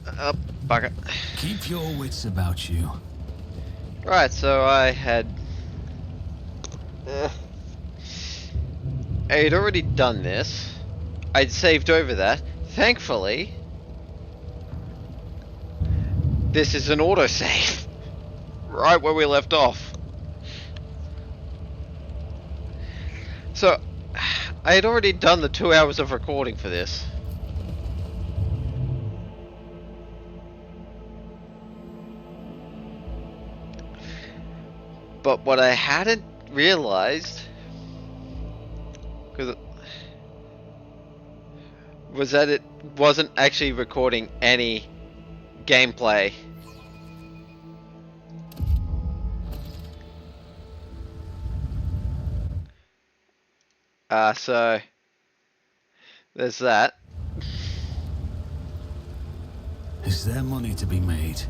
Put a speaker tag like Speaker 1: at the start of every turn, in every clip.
Speaker 1: Bugger.
Speaker 2: Keep your wits about you.
Speaker 1: Right, so I had already done this. I'd saved over that. Thankfully, this is an autosave. Right where we left off. So, I had already done the 2 hours of recording for this. But what I hadn't realized was that it wasn't actually recording any gameplay. So there's that.
Speaker 2: Is there money to be made?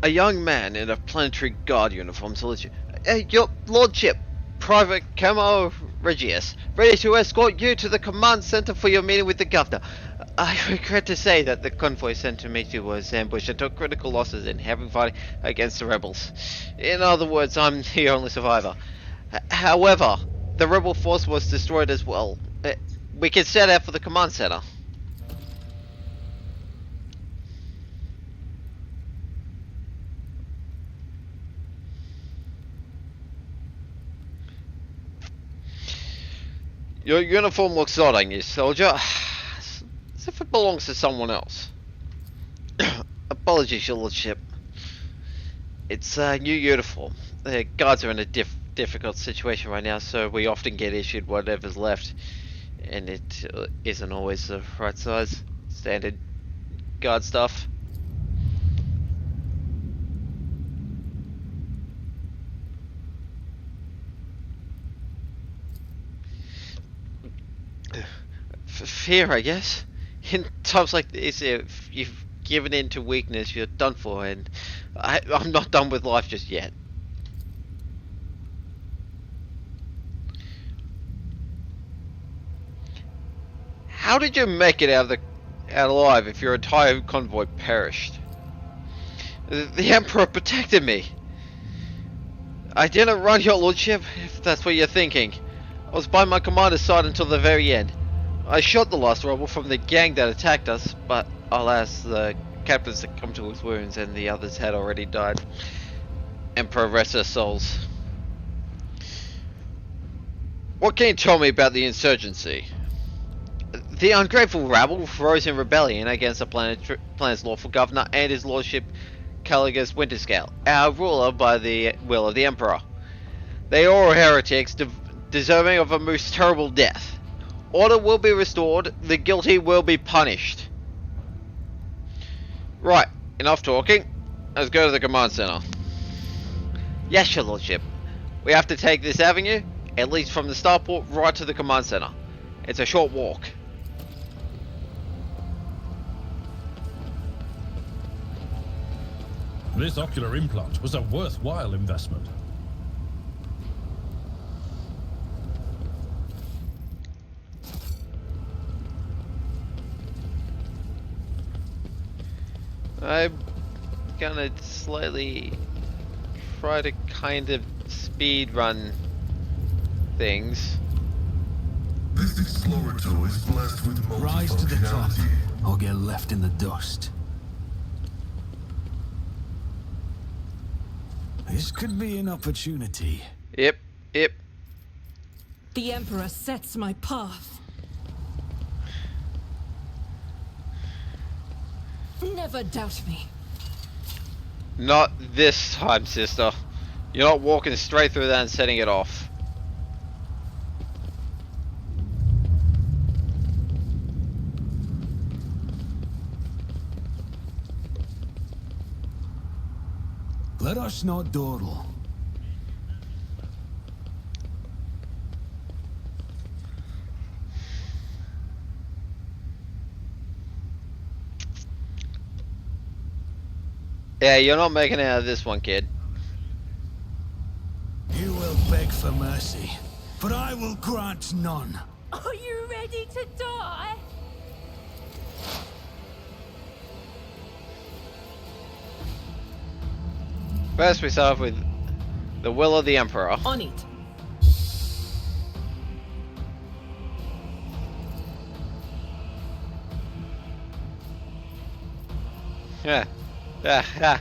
Speaker 1: A young man in a Planetary Guard uniform salutes you. Your Lordship, Private Camo Regius, ready to escort you to the command center for your meeting with the Governor. I regret to say that the convoy sent to meet you was ambushed and took critical losses in heavy fighting against the rebels. In other words, I'm the only survivor. However, the rebel force was destroyed as well. We can set out for the command center. Your uniform looks odd on you, soldier. As if it belongs to someone else. Apologies, your lordship. It's a new uniform. The guards are in a difficult situation right now, so we often get issued whatever's left. And it isn't always the right size. Standard guard stuff. Fear, I guess. In times like this, if you've given in to weakness, you're done for, and I'm not done with life just yet. How did you make it out alive if your entire convoy perished? The Emperor protected me. I didn't run, your lordship, if that's what you're thinking. I was by my commander's side until the very end. I shot the last rebel from the gang that attacked us, but alas, the captain succumbed to his wounds and the others had already died. Emperor rest their souls. What can you tell me about the insurgency? The ungrateful rabble rose in rebellion against the planet's lawful governor and his lordship Caligus Winterscale, our ruler by the will of the Emperor. They are all heretics, deserving of a most terrible death. Order will be restored, the guilty will be punished. Right, enough talking. Let's go to the command center. Yes, your lordship. We have to take this avenue, at least from the Starport right to the command center. It's a short walk.
Speaker 3: This ocular implant was a worthwhile investment.
Speaker 1: I'm gonna slightly try to kind of speed run things.
Speaker 4: This explorator is blessed with
Speaker 2: Rise to the top,
Speaker 4: multifunctionality.
Speaker 2: or get left in the dust. This could be an opportunity.
Speaker 1: Yep.
Speaker 5: The Emperor sets my path. Never doubt me.
Speaker 1: Not this time, sister. You're not walking straight through that and setting it off.
Speaker 2: Let us not dawdle.
Speaker 1: Yeah, you're not making it out of this one, kid.
Speaker 2: You will beg for mercy, but I will grant none.
Speaker 5: Are you ready to die?
Speaker 1: First, we start off with the will of the Emperor.
Speaker 5: On it.
Speaker 1: Yeah. Yeah.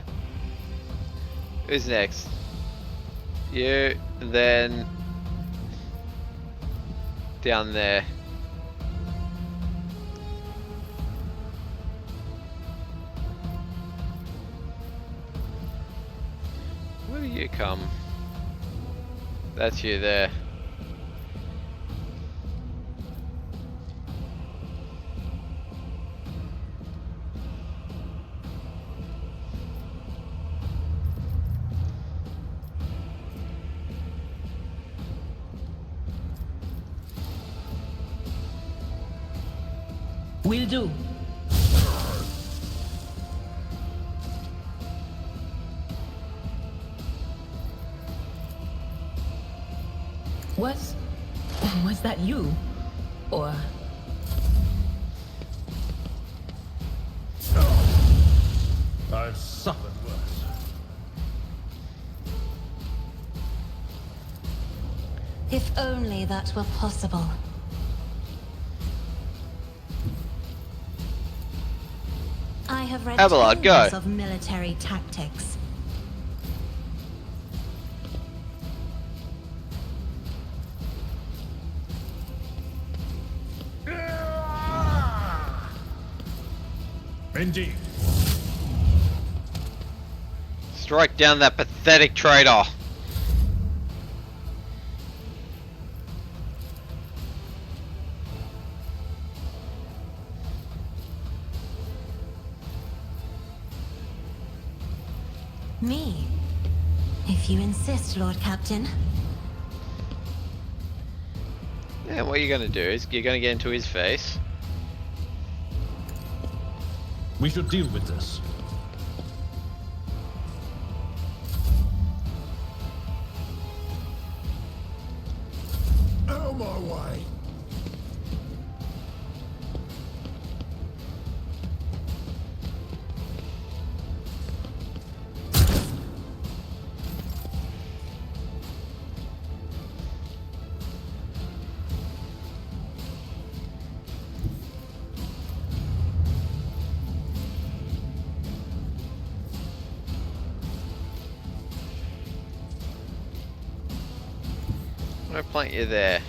Speaker 1: Who's next? You, and then down there. Where do you come? That's you there.
Speaker 5: Will do. Was that you? Or...
Speaker 3: I've suffered worse.
Speaker 6: If only that were possible. I have read
Speaker 1: Archibald, go.
Speaker 6: tons of military tactics.
Speaker 3: Indeed.
Speaker 1: Strike down that pathetic traitor.
Speaker 6: Me? If you insist, Lord Captain.
Speaker 1: Yeah, what you're gonna do is you're gonna get into his face.
Speaker 3: We should deal with this.
Speaker 4: Out of my way.
Speaker 1: I'm gonna plant you there.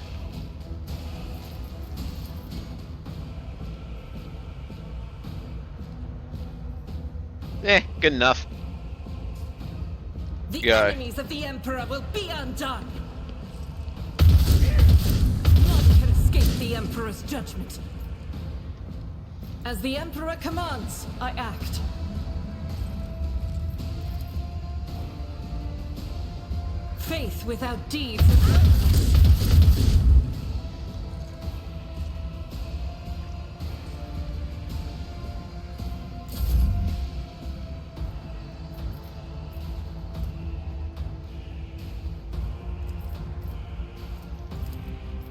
Speaker 1: Good enough.
Speaker 5: The
Speaker 1: Go.
Speaker 5: enemies of the Emperor will be undone. None can escape the Emperor's judgment. As the Emperor commands, I act. Faith without deeds is worthless.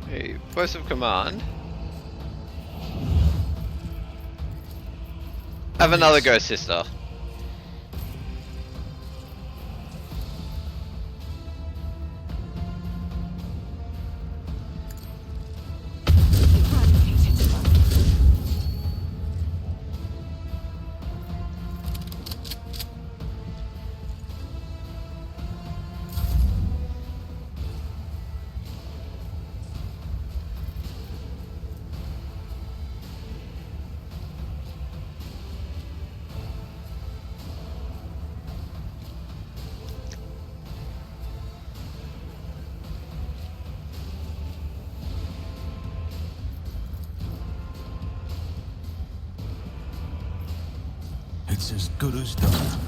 Speaker 1: Hey, post of command. Have another go, sister.
Speaker 2: It's as good as done.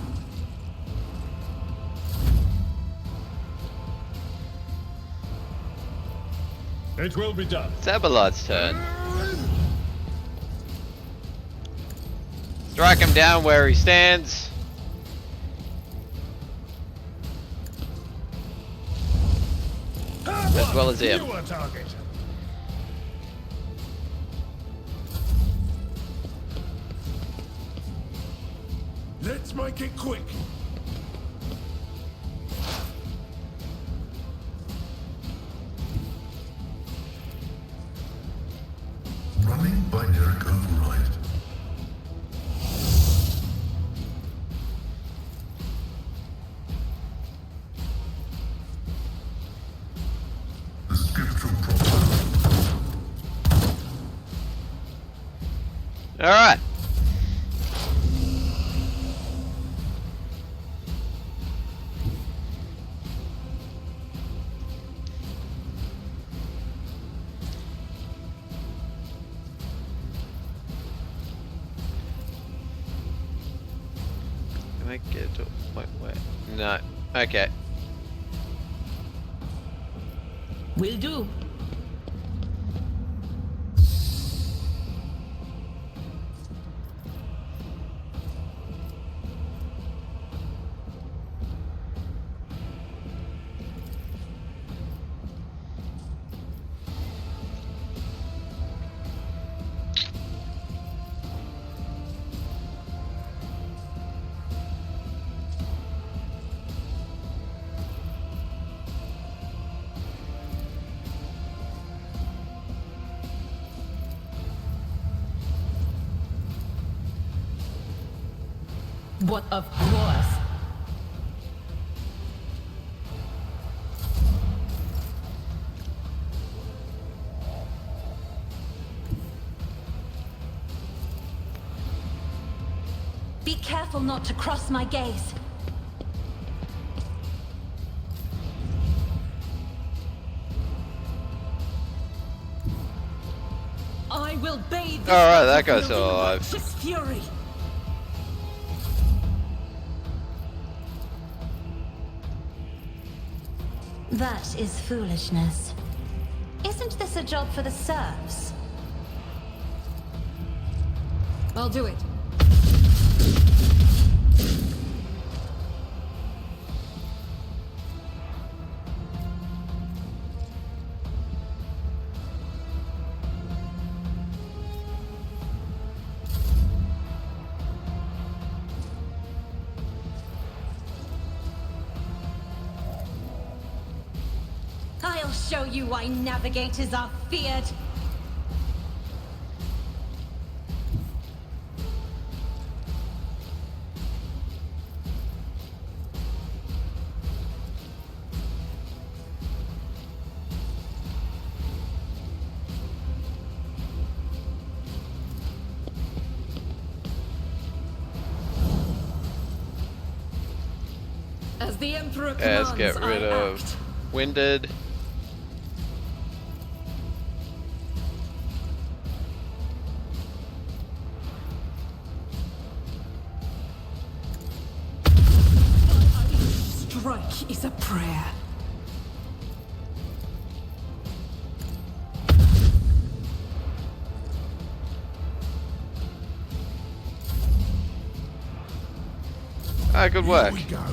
Speaker 3: It will be done.
Speaker 1: It's Abelard's turn. Strike him down where he stands. as well as him.
Speaker 3: You are target.
Speaker 2: Let's make it quick.
Speaker 4: Running binary override. The scriptural prophecy.
Speaker 1: Alright. Can I get to wait. No. Okay.
Speaker 5: Will do. What of course?
Speaker 6: Be careful not to cross my gaze.
Speaker 5: I will bathe this
Speaker 1: Alright, that guy's
Speaker 5: battlefield in
Speaker 1: alive.
Speaker 5: righteous fury.
Speaker 6: That is foolishness. Isn't this a job for the serfs?
Speaker 5: I'll do it.
Speaker 6: I'll show you why navigators are feared.
Speaker 5: As the Emperor
Speaker 1: Let's
Speaker 5: commands,
Speaker 1: get rid
Speaker 5: I
Speaker 1: of
Speaker 5: act.
Speaker 1: Winded.
Speaker 5: Strike is a prayer.
Speaker 1: Ah, good work.
Speaker 2: Here we go.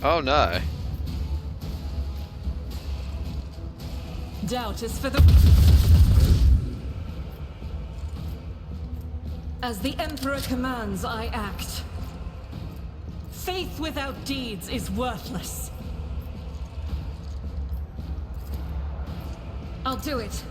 Speaker 1: Oh no.
Speaker 5: Doubt is for the... As the Emperor commands, I act. Faith without deeds is worthless. I'll do it.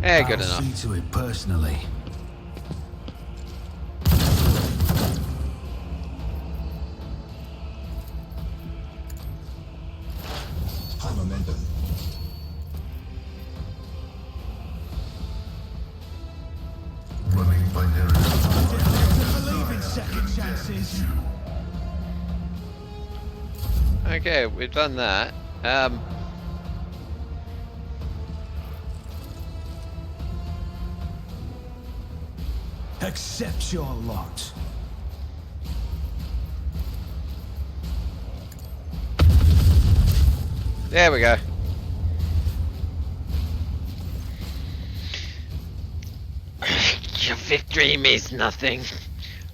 Speaker 1: Eh, good
Speaker 2: I'll
Speaker 1: enough.
Speaker 2: see to it personally.
Speaker 4: High momentum. Running binary override.
Speaker 2: Believe in second chances.
Speaker 1: Okay, we've done that.
Speaker 2: Accept your lot.
Speaker 1: There we go. Your victory means nothing.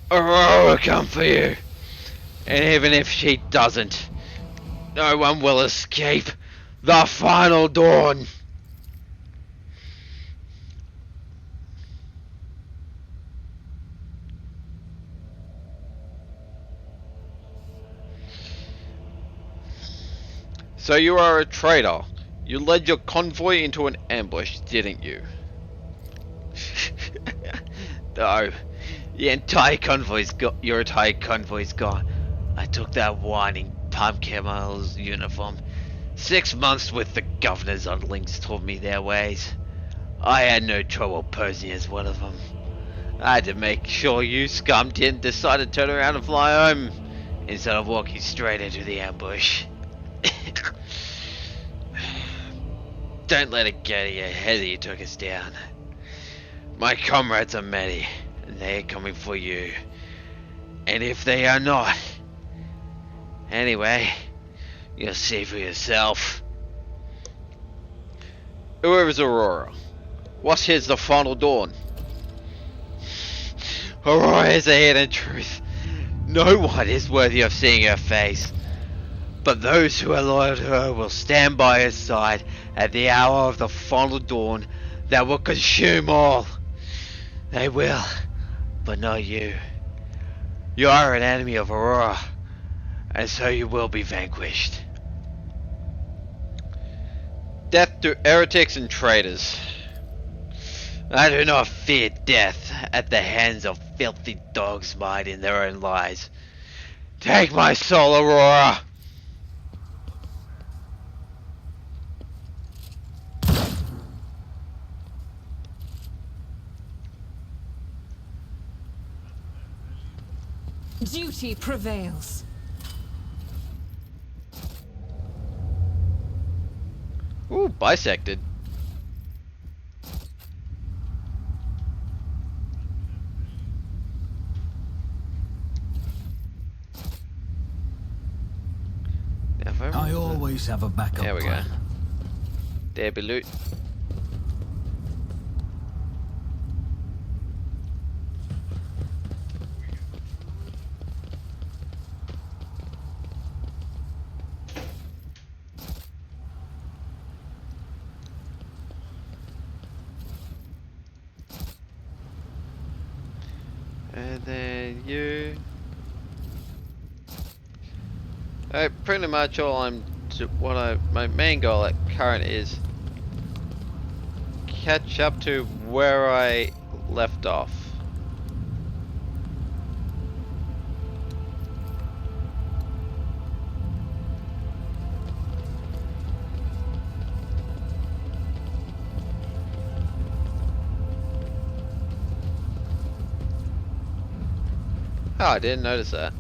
Speaker 1: Aurora will come for you. And even if she doesn't, no one will escape the final dawn. So you are a traitor. You led your convoy into an ambush, didn't you? No. Your entire convoy's gone. I took that whining pumpkin's uniform. 6 months with the governor's underlings taught me their ways. I had no trouble posing as one of them. I had to make sure you scum didn't decide to turn around and fly home instead of walking straight into the ambush. Don't let it get to your head that you took us down. My comrades are many, and they are coming for you. And if they are not... Anyway, you'll see for yourself. Whoever's Aurora, what is the final dawn? Aurora is a hidden truth. No one is worthy of seeing her face. But those who are loyal to her will stand by her side at the hour of the final dawn that will consume all. They will, but not you. You are an enemy of Aurora, and so you will be vanquished. Death to heretics and traitors. I do not fear death at the hands of filthy dogs mired in their own lies. Take my soul, Aurora!
Speaker 5: Duty prevails.
Speaker 1: Ooh, bisected.
Speaker 2: I always have a backup
Speaker 1: There we go.
Speaker 2: plan.
Speaker 1: There be loot. And then you. Pretty much all my main goal at current is catch up to where I left off. Oh, I didn't notice that.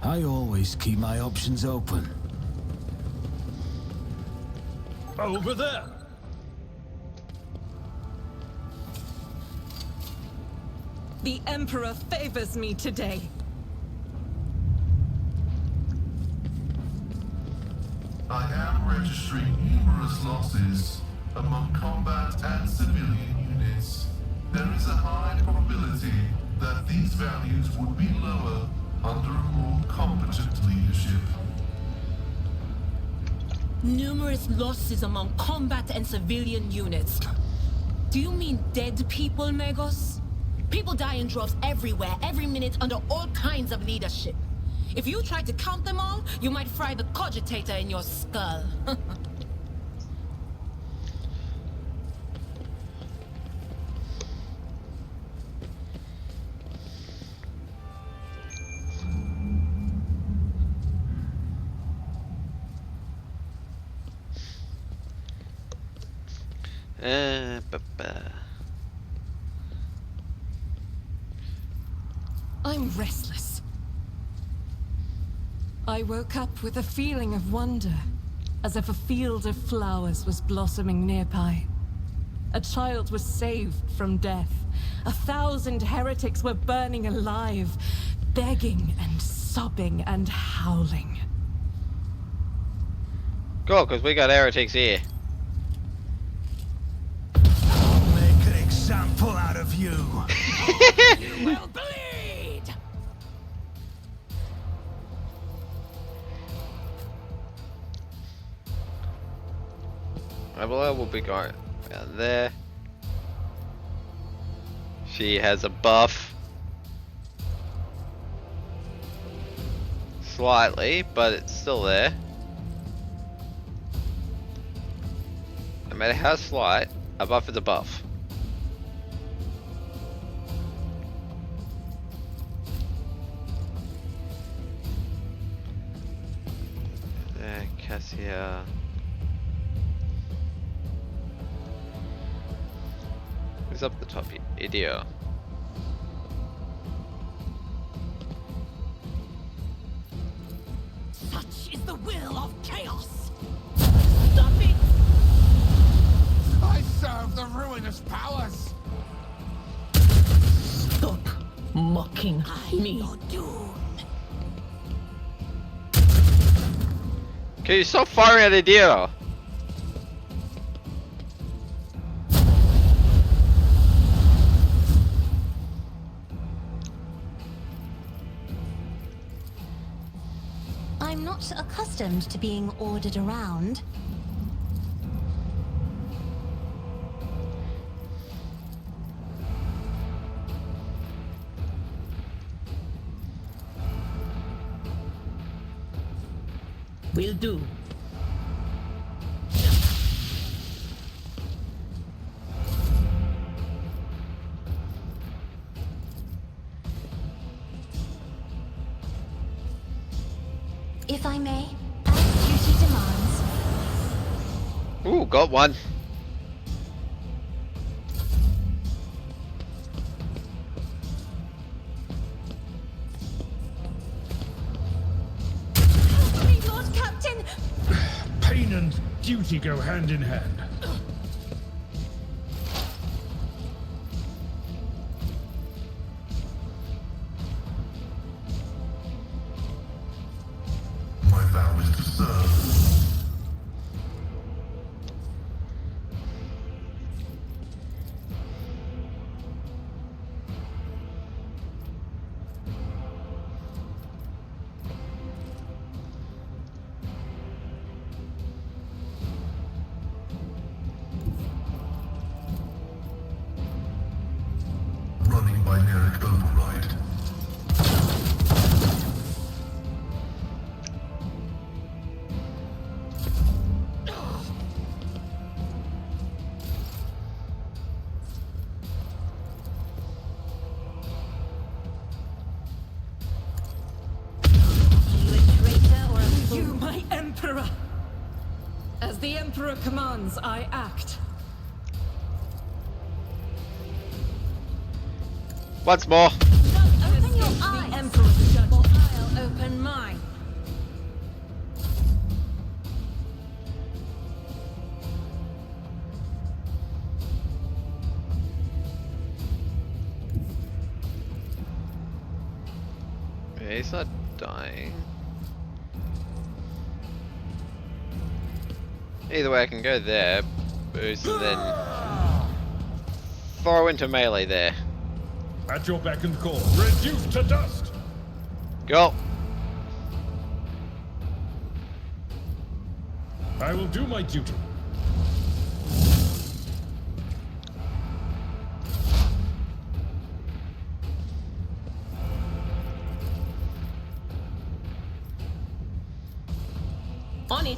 Speaker 2: I always keep my options open.
Speaker 3: Over there!
Speaker 5: The Emperor favors me today.
Speaker 4: I am registering numerous losses among combat and civilian units. There is a high probability that these values would be lower under a more competent leadership.
Speaker 7: Numerous losses among combat and civilian units. Do you mean dead people, Megos? People die in droves everywhere, every minute, under all kinds of leadership. If you try to count them all, you might fry the cogitator in your skull.
Speaker 5: I'm restless. I woke up with a feeling of wonder. as if a field of flowers was blossoming nearby. A child was saved from death. 1,000 heretics were burning alive, begging and sobbing and howling.
Speaker 1: Cool, because we got heretics here.
Speaker 2: I'll make an example out of you.
Speaker 7: You will bleed!
Speaker 1: Rebel will be going down there. She has a buff. Slightly, but it's still there. No matter how slight, a buff is a buff. There, Cassia. Who's up the top? Idio.
Speaker 7: Such is the will of chaos! Stop it!
Speaker 8: I serve the ruinous powers!
Speaker 7: Stop mocking me.
Speaker 1: Can you stop firing at Idio?
Speaker 6: I'm not accustomed to being ordered around.
Speaker 7: Will do.
Speaker 6: If I may, as duty demands.
Speaker 1: Ooh, got one.
Speaker 5: Help me, Lord Captain!
Speaker 3: Pain and duty go hand in hand.
Speaker 4: My vow is to serve. Running binaric override.
Speaker 6: You a traitor or a fool?
Speaker 5: You, my Emperor! As the Emperor commands, I act.
Speaker 1: Once more.
Speaker 6: Open your
Speaker 5: The
Speaker 6: eyes.
Speaker 5: Emperor's judgment.
Speaker 6: I'll open mine.
Speaker 1: Yeah, he's not dying. Either way, I can go there, boost, and then throw into melee there.
Speaker 3: At your beck and call. Reduced to dust!
Speaker 1: Go.
Speaker 3: I will do my duty.
Speaker 7: On it.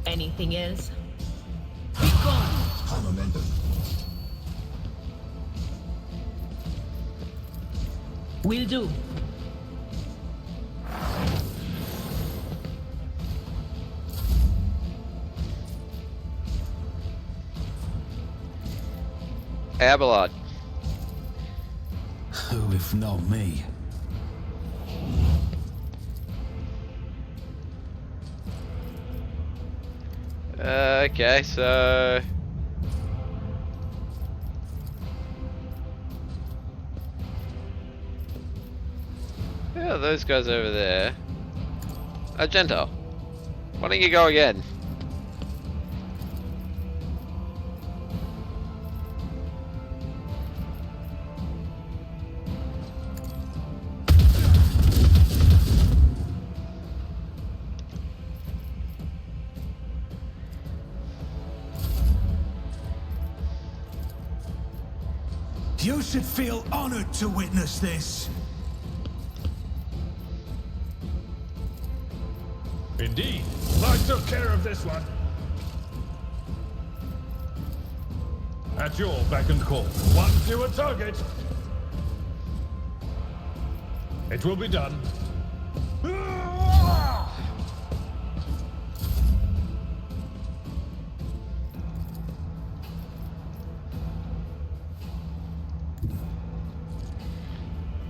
Speaker 7: Anything else? Be gone! Will do.
Speaker 1: Abelard.
Speaker 2: Who, if not me?
Speaker 1: Okay, so... Yeah, those guys over there. Gentile. Why don't you go again?
Speaker 2: You should feel honored to witness this.
Speaker 3: Indeed. I took care of this one. At your beck and call. One fewer target. It will be done.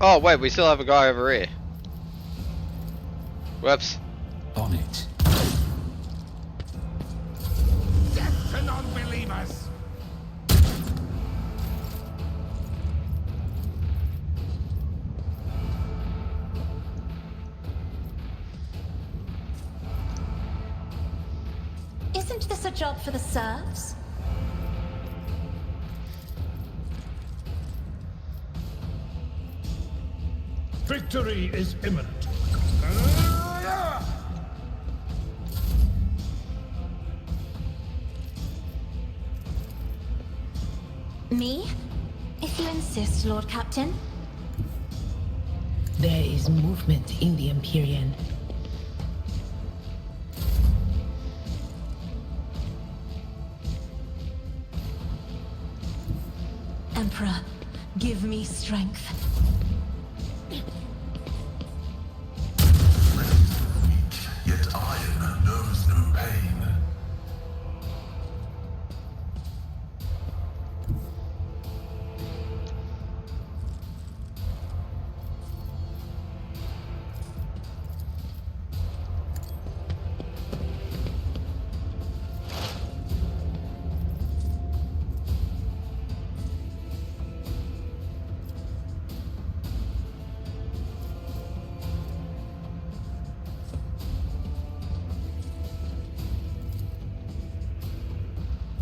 Speaker 1: Oh wait, we still have a guy over here. Whoops.
Speaker 2: On it.
Speaker 8: Death to non-believers!
Speaker 6: Isn't this a job for the serfs?
Speaker 3: Victory is imminent.
Speaker 6: Me? If you insist, Lord Captain.
Speaker 7: There is movement in the Empyrean.
Speaker 5: Emperor, give me strength.
Speaker 4: Yet iron knows no pain.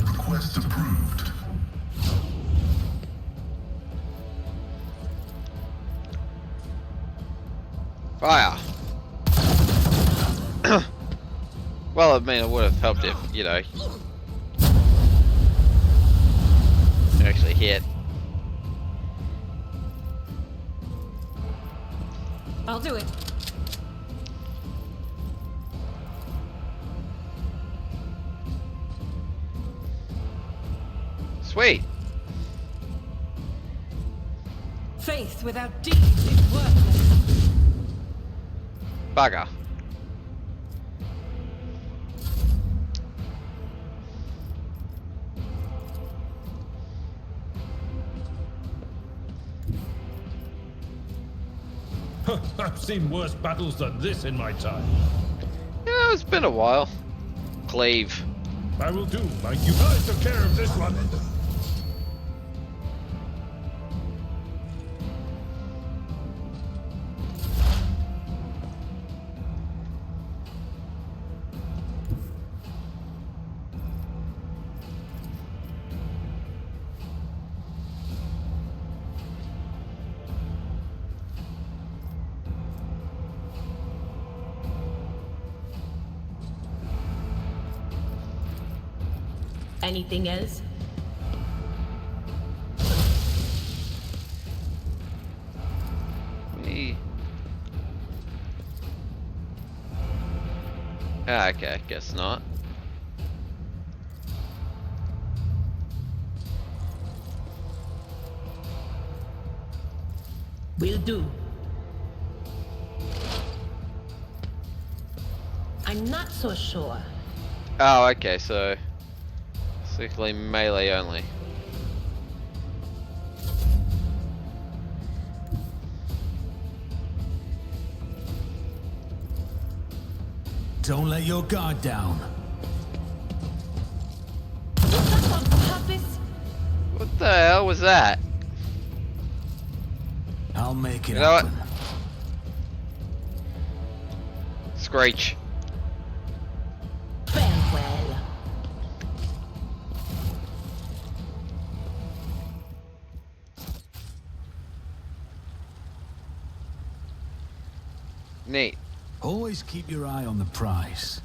Speaker 4: Request approved.
Speaker 1: Fire. Well, I mean, it would have helped if, you know, actually hit.
Speaker 5: I'll do it.
Speaker 1: Sweet.
Speaker 5: Faith without deeds is worthless.
Speaker 1: Bugger.
Speaker 3: I've seen worse battles than this in my time.
Speaker 1: Yeah, it's been a while. Cleave.
Speaker 3: I will do like you guys took care of this one.
Speaker 7: Anything else?
Speaker 1: Me. Ah, okay, guess not.
Speaker 7: Will do. I'm not so sure.
Speaker 1: Oh, okay, so basically melee only.
Speaker 2: Don't let your guard down.
Speaker 5: Was that on purpose?
Speaker 1: What the hell was that?
Speaker 2: I'll make it
Speaker 1: You know what?
Speaker 2: happen.
Speaker 1: Screech.
Speaker 7: Farewell.
Speaker 1: Neat.
Speaker 2: Always keep your eye on the prize.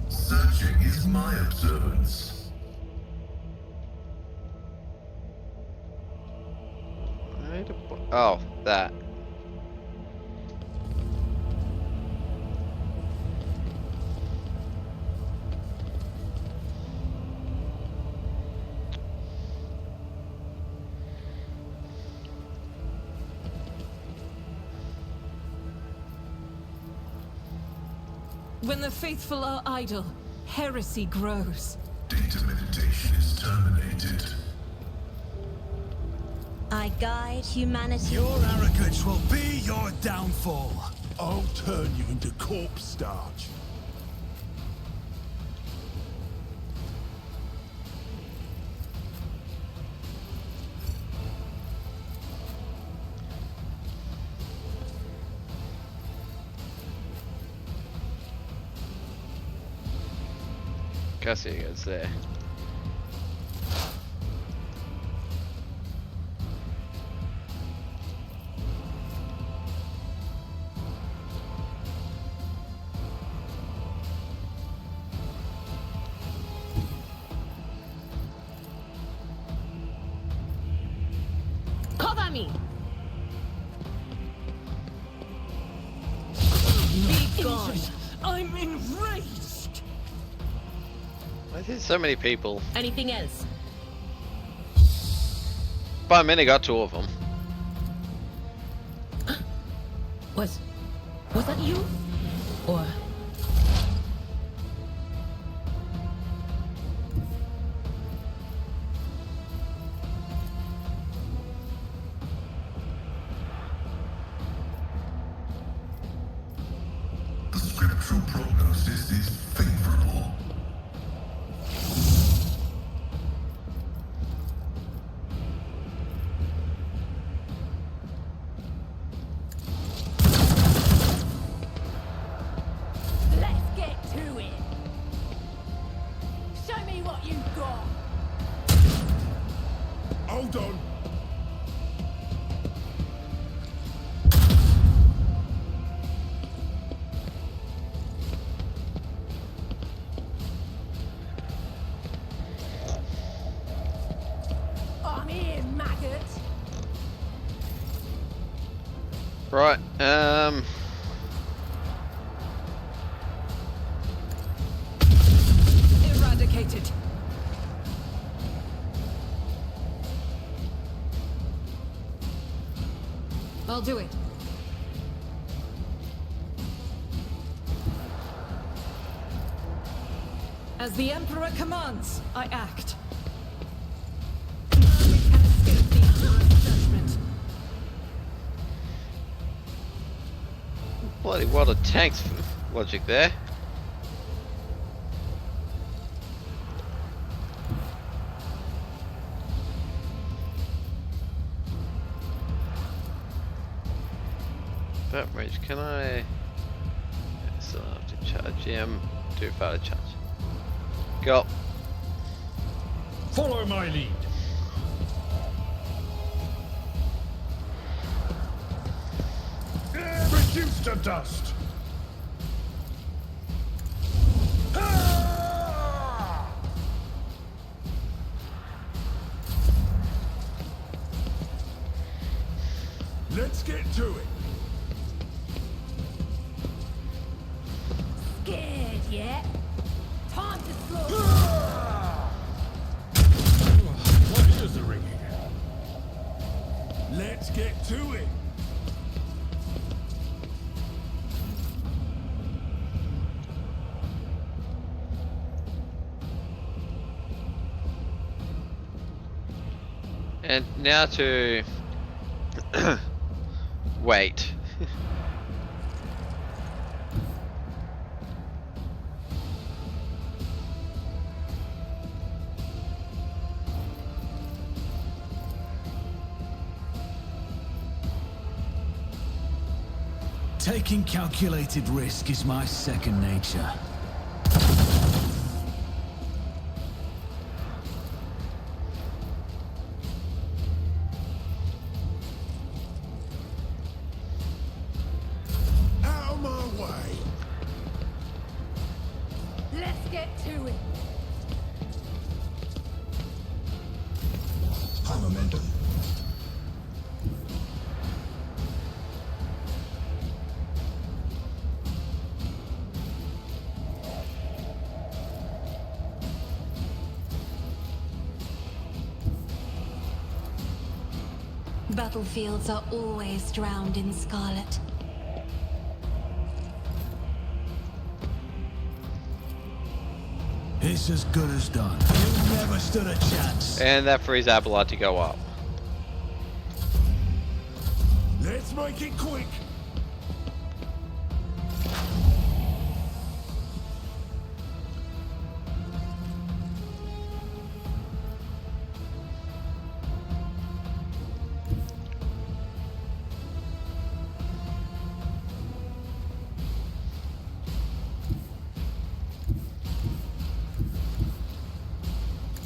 Speaker 4: Searching is my observance.
Speaker 1: Oh, that.
Speaker 5: When the faithful are idle, heresy grows.
Speaker 4: Data meditation is terminated.
Speaker 6: I guide humanity.
Speaker 2: Your arrogance will be your downfall.
Speaker 8: I'll turn you into corpse starch.
Speaker 1: Cassie is there.
Speaker 7: Cover me.
Speaker 5: Be gone. I'm enraged.
Speaker 1: Why is so many people?
Speaker 7: Anything else?
Speaker 1: By a minute, got 2 of them.
Speaker 7: Was that you? Or
Speaker 4: The scriptural prognosis is favorable.
Speaker 9: Let's get to it. Show me what you've got.
Speaker 8: Hold on.
Speaker 9: I'm here, maggot.
Speaker 1: Right.
Speaker 5: Eradicated. I'll do it. As the Emperor commands, I act. None can escape the Emperor's judgment.
Speaker 1: Bloody world of tanks logic there. That range, can I? Still have to charge him. Too far to charge. Go.
Speaker 3: Follow my lead. Reduced to dust. Ah!
Speaker 8: Let's get to it.
Speaker 9: Scared yet? Time to slaughter.
Speaker 3: What is the ringing?
Speaker 8: Let's get to it.
Speaker 1: And now to wait.
Speaker 2: Taking calculated risk is my second nature.
Speaker 8: Out of my way.
Speaker 9: Let's get to it.
Speaker 2: High momentum.
Speaker 6: Battlefields are always drowned in scarlet.
Speaker 2: It's as good as done. You never stood a chance.
Speaker 1: And that frees Abelard to go up.
Speaker 8: Let's make it quick.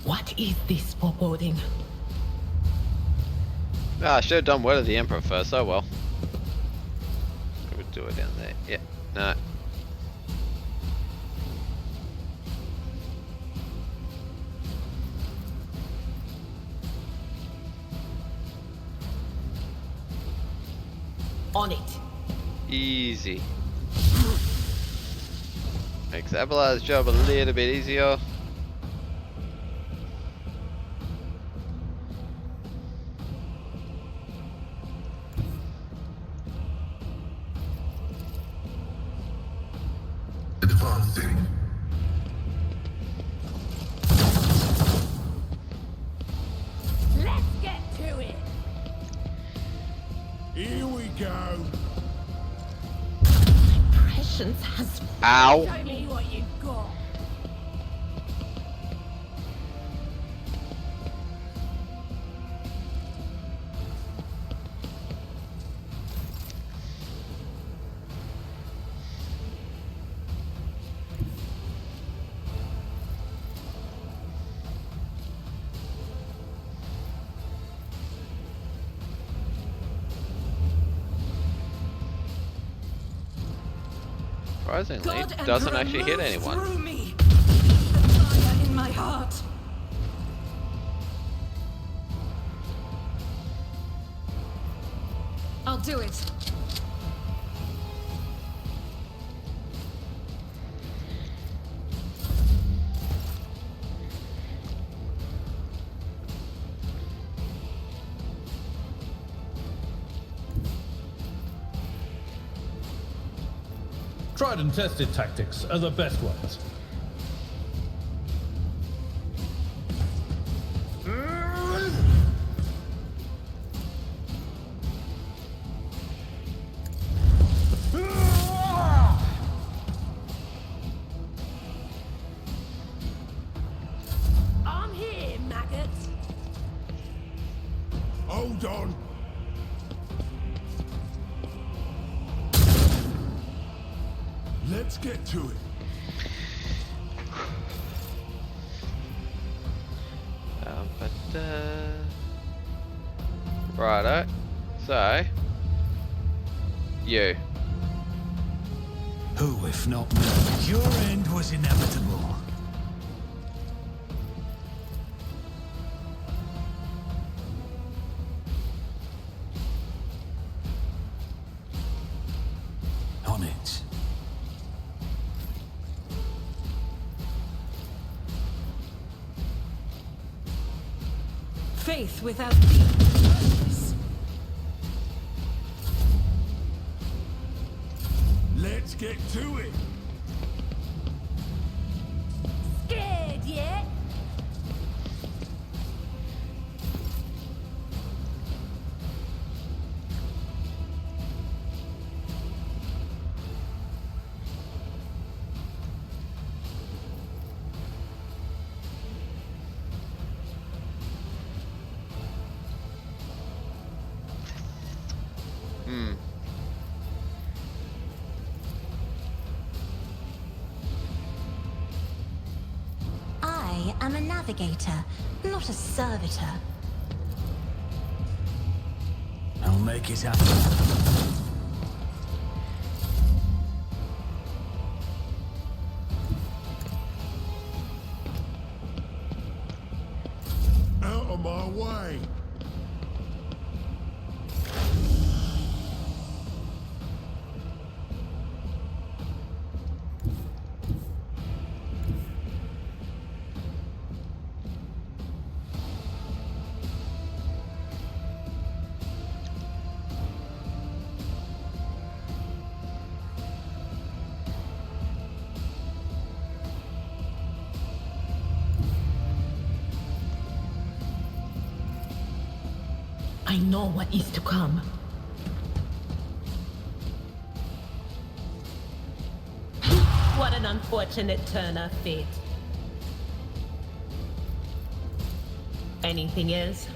Speaker 7: What is this foreboding?
Speaker 1: Ah, I should have done Word of the Emperor first. Oh well. Could do it down there. Yeah. No.
Speaker 7: On it.
Speaker 1: Easy. Makes Abelard's job a little bit easier.
Speaker 4: Advancing.
Speaker 9: Let's get to it.
Speaker 8: Here we go.
Speaker 7: Prescience has...
Speaker 1: Ow.
Speaker 9: Show me what you've got.
Speaker 1: Surprisingly,
Speaker 5: God
Speaker 1: doesn't
Speaker 5: Emperor,
Speaker 1: actually hit
Speaker 5: move
Speaker 1: anyone.
Speaker 5: through me. The fire in my heart. I'll do it.
Speaker 3: Tried and tested tactics are the best ones.
Speaker 9: I'm here, maggot.
Speaker 8: Hold on. Let's get to it.
Speaker 1: Righto. So, you.
Speaker 2: Who, if not me? Your end was inevitable. On it.
Speaker 5: Faith without deeds.
Speaker 8: Let's get to it.
Speaker 9: Scared yet?
Speaker 6: I am a navigator, not a servitor.
Speaker 2: I'll make it happen.
Speaker 8: Out of my way.
Speaker 7: I know what is to come. What an unfortunate turn of fate. Anything is?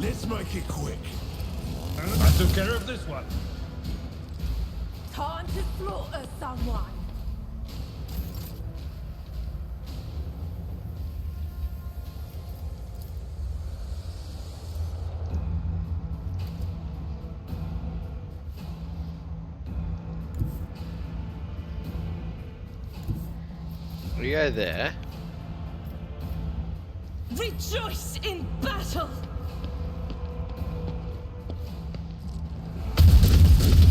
Speaker 8: Let's make it quick.
Speaker 3: I took care of this one.
Speaker 9: Time to slaughter someone.
Speaker 1: We go there.
Speaker 5: Rejoice in battle!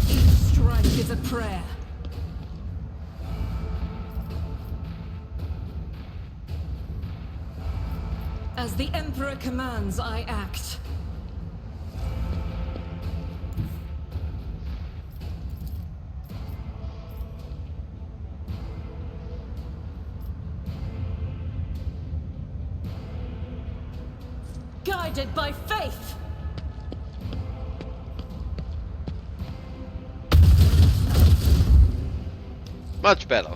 Speaker 5: Each strike is a prayer. As the Emperor commands, I act. Guided by faith!
Speaker 1: Much better.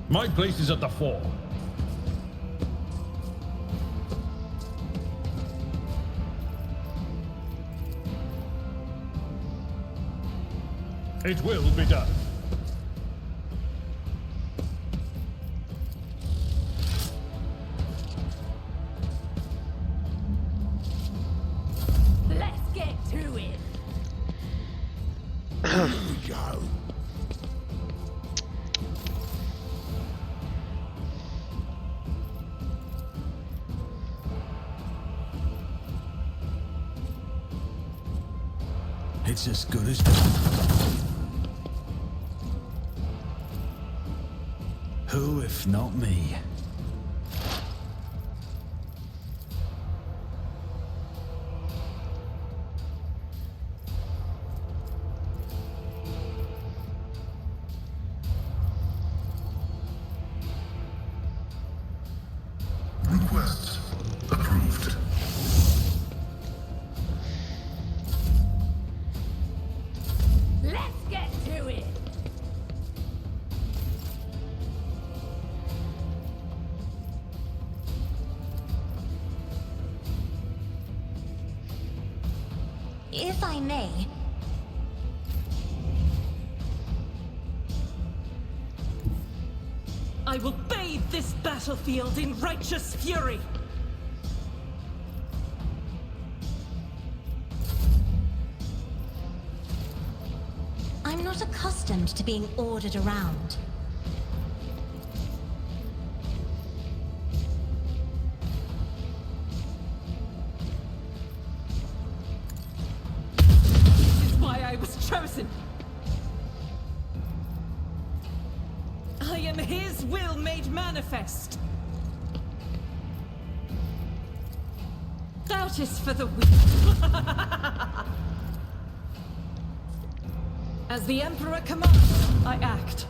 Speaker 3: My place is at the fore. It will be done.
Speaker 9: Let's get to it.
Speaker 8: Here we go.
Speaker 2: It's as good as done. Who, if not me?
Speaker 4: Request approved.
Speaker 9: Let's get to it.
Speaker 6: If I may,
Speaker 5: I will bathe this battlefield in righteous fury!
Speaker 6: I'm not accustomed to being ordered around.
Speaker 5: chosen. I am his will made manifest. Doubt is for the weak. As the Emperor commands, I act.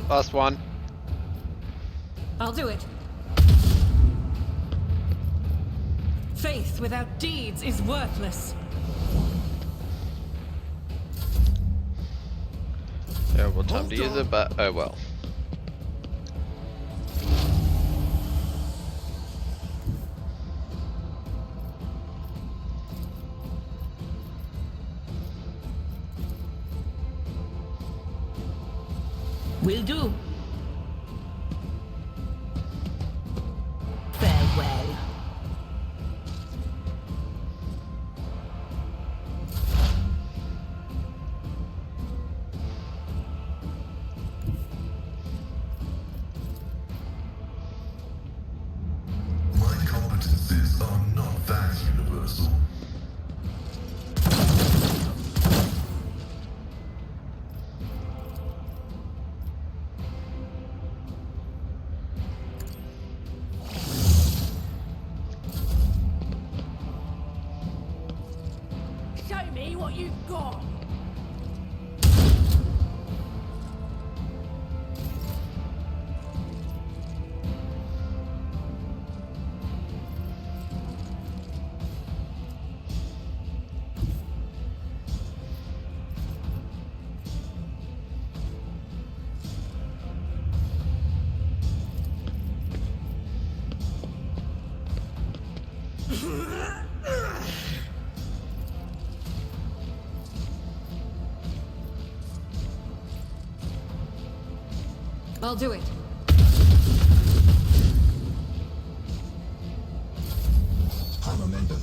Speaker 1: Last one.
Speaker 5: I'll do it. Faith without deeds is worthless.
Speaker 1: Terrible time to use it, but oh well.
Speaker 7: Will do. Farewell.
Speaker 4: My competencies are not that universal.
Speaker 9: Show me what you've got.
Speaker 5: I'll do it.
Speaker 8: Momentum.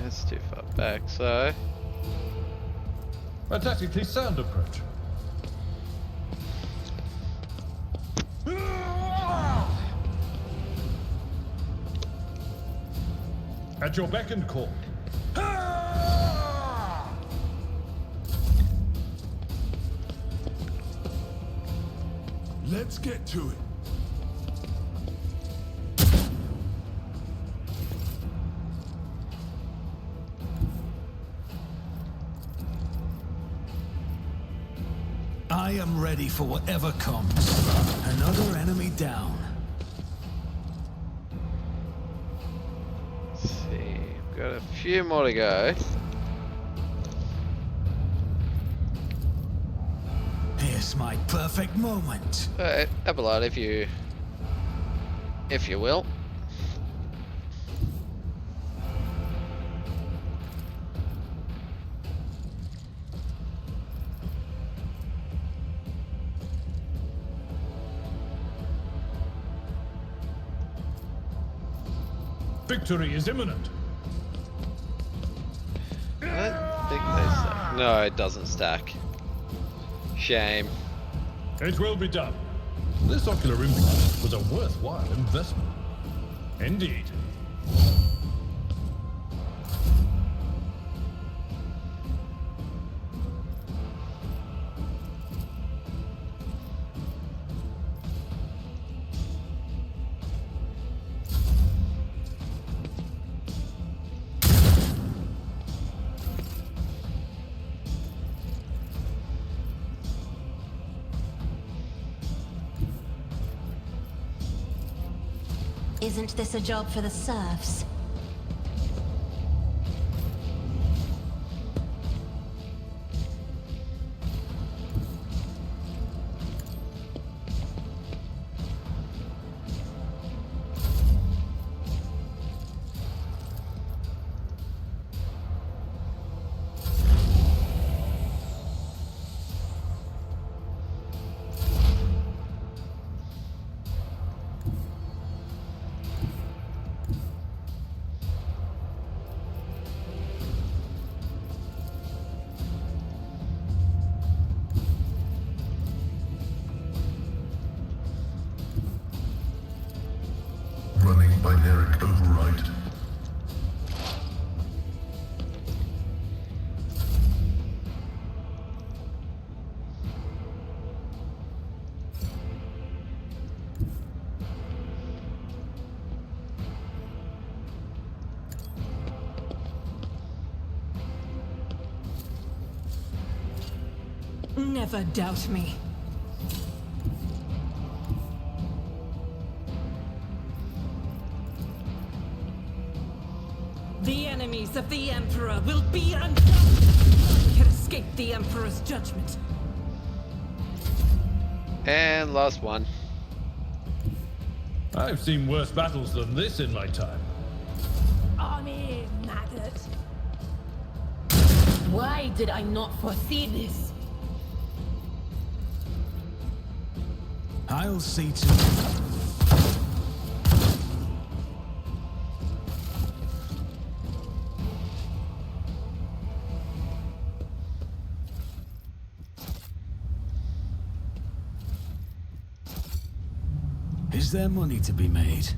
Speaker 1: That's too far back, so
Speaker 3: A tactically sound approach. At your beck and call.
Speaker 8: Let's get to it.
Speaker 2: I am ready for whatever comes. Another enemy down.
Speaker 1: let's see. We've got a few more to go.
Speaker 2: Here's my perfect moment.
Speaker 1: Alright, Archibald, if you will.
Speaker 3: Victory is imminent.
Speaker 1: I don't think they stack. No, it doesn't stack. Shame.
Speaker 3: It will be done. This ocular implant was a worthwhile investment. Indeed.
Speaker 6: Isn't this a job for the serfs?
Speaker 4: binaric override.
Speaker 5: Never doubt me. The enemies of the Emperor will be undone. None can escape the Emperor's judgment.
Speaker 1: And last one.
Speaker 3: I've seen worse battles than this in my time.
Speaker 9: I'm here, maggot.
Speaker 7: Why did I not foresee this?
Speaker 2: I'll see to it. Is there money to be made?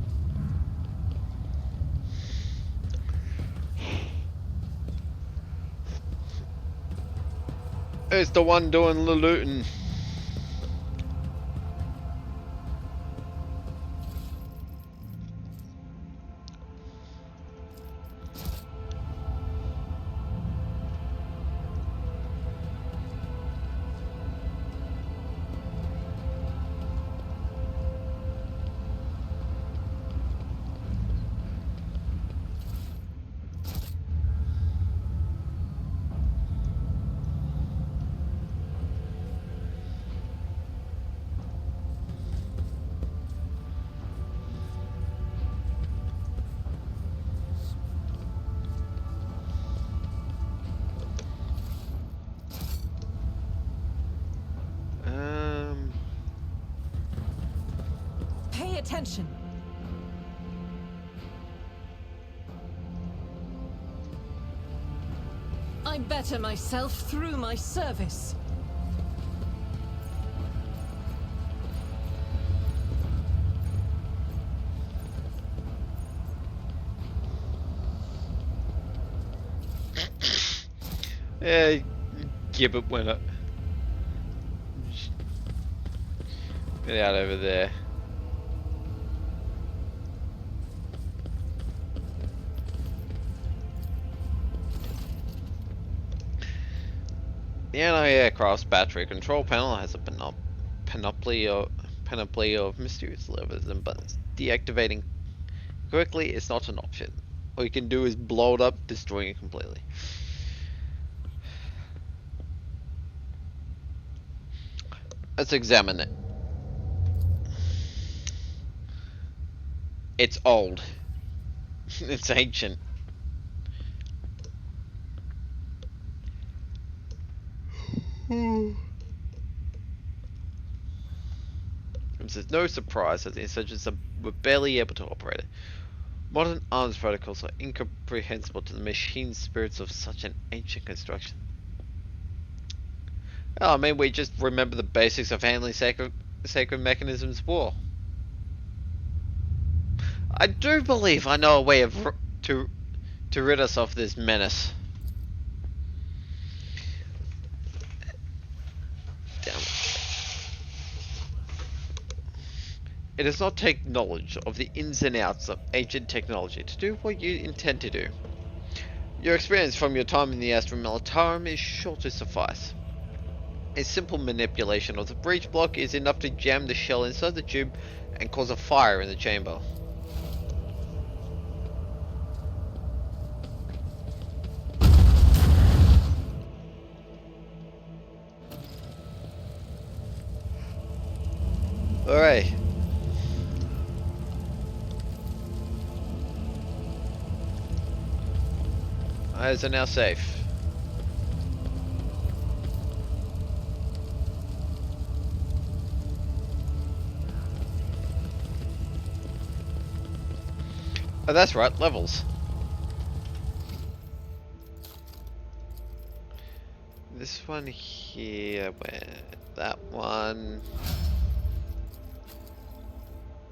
Speaker 1: It's the one doing the looting.
Speaker 5: Pay attention. I better myself through my service.
Speaker 1: Yeah, gibbet winner. Get out over there. The anti-aircraft's battery control panel has a panoply of mysterious levers and buttons. Deactivating quickly is not an option. All you can do is blow it up, destroying it completely. Let's examine it. It's old. It's ancient. It's no surprise that the insurgents were barely able to operate it. Modern arms protocols are incomprehensible to the machine spirits of such an ancient construction. Oh, I mean, we just remember the basics of handling sacred mechanisms of war. I do believe I know a way to rid us of this menace. Damn it. It does not take knowledge of the ins and outs of ancient technology to do what you intend to do. Your experience from your time in the Astra Militarum is sure to suffice. A simple manipulation of the breech block is enough to jam the shell inside the tube and cause a fire in the chamber. Alright. Eyes are now safe. Oh, that's right, levels. This one here, where that one.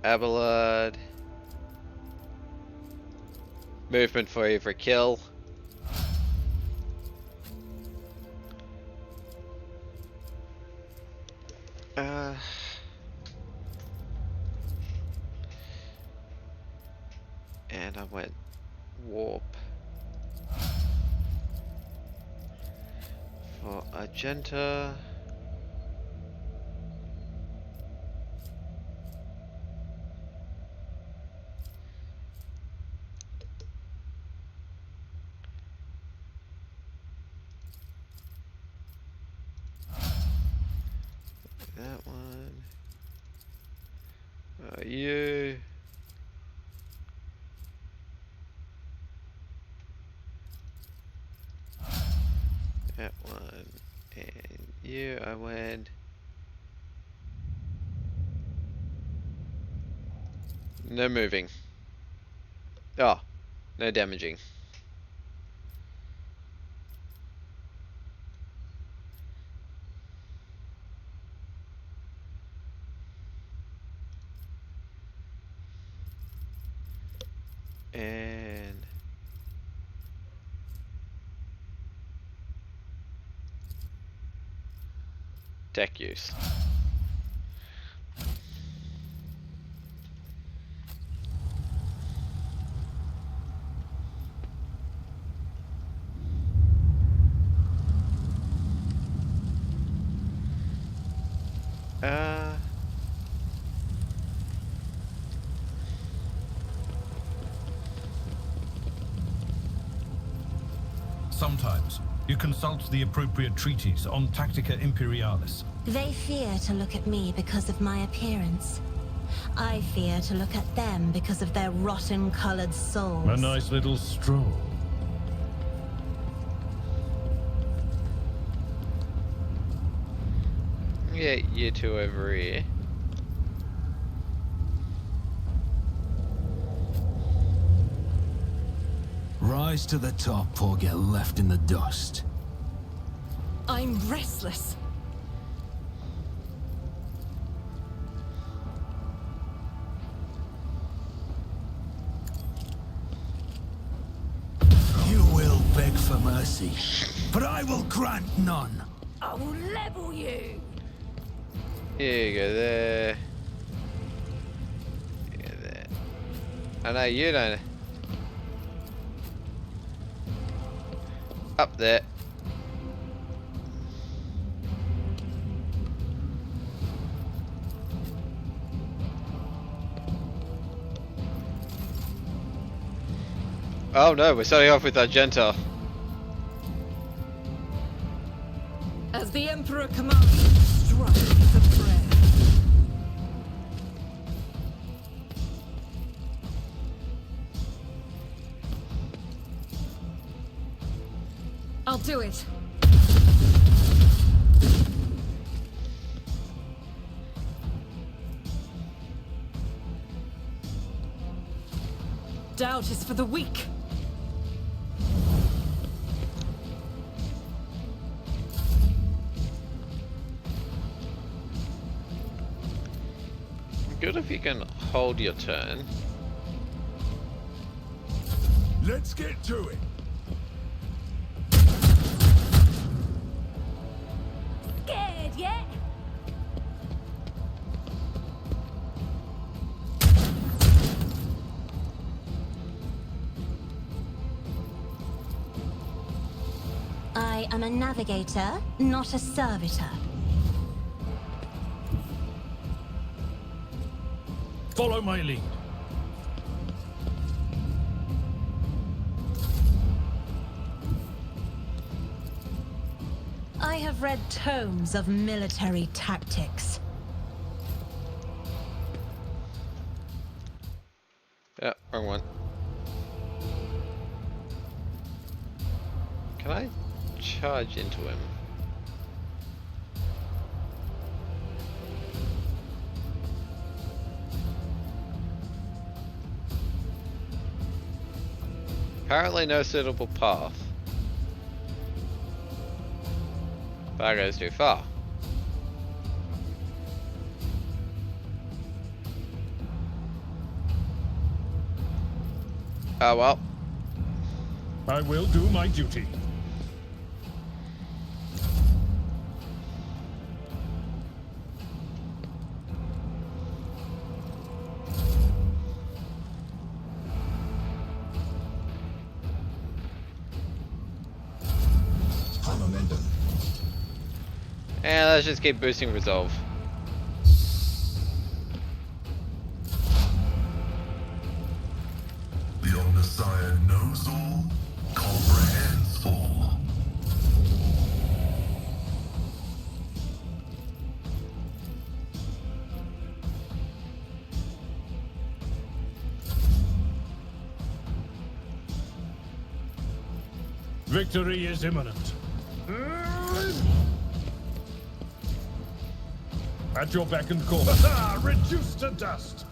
Speaker 1: Abelard. Movement for every kill. And I went warp for Argenta. That one. You. That one. And you, I went. No moving. Oh, no damaging. And deck use.
Speaker 10: Sometimes you consult the appropriate treaties on Tactica Imperialis.
Speaker 6: They fear to look at me because of my appearance. I fear to look at them because of their rotten-colored souls.
Speaker 3: A nice little stroll.
Speaker 1: Yeah, you two over here.
Speaker 2: Rise to the top or get left in the dust.
Speaker 5: I'm restless.
Speaker 2: You will beg for mercy, but I will grant none.
Speaker 9: I will level you.
Speaker 1: Here you go there. You go there. I know you don't. Up there. Oh no, we're starting off with Argenta.
Speaker 5: As the Emperor commands, strike the prayer. I'll do it. Doubt is for the weak.
Speaker 1: Good if you can hold your turn.
Speaker 8: Let's get to it.
Speaker 9: Scared yet?
Speaker 6: I am a navigator, not a servitor.
Speaker 3: Follow my lead.
Speaker 6: I have read tomes of military tactics.
Speaker 1: Yeah, wrong one. Can I charge into him? Apparently no suitable path. That goes too far. Oh well.
Speaker 3: I will do my duty.
Speaker 8: Momentum.
Speaker 1: And let's just keep boosting resolve.
Speaker 4: The Omnissiah knows all, comprehends all.
Speaker 3: Victory is imminent. At your beck and call. Reduced to dust.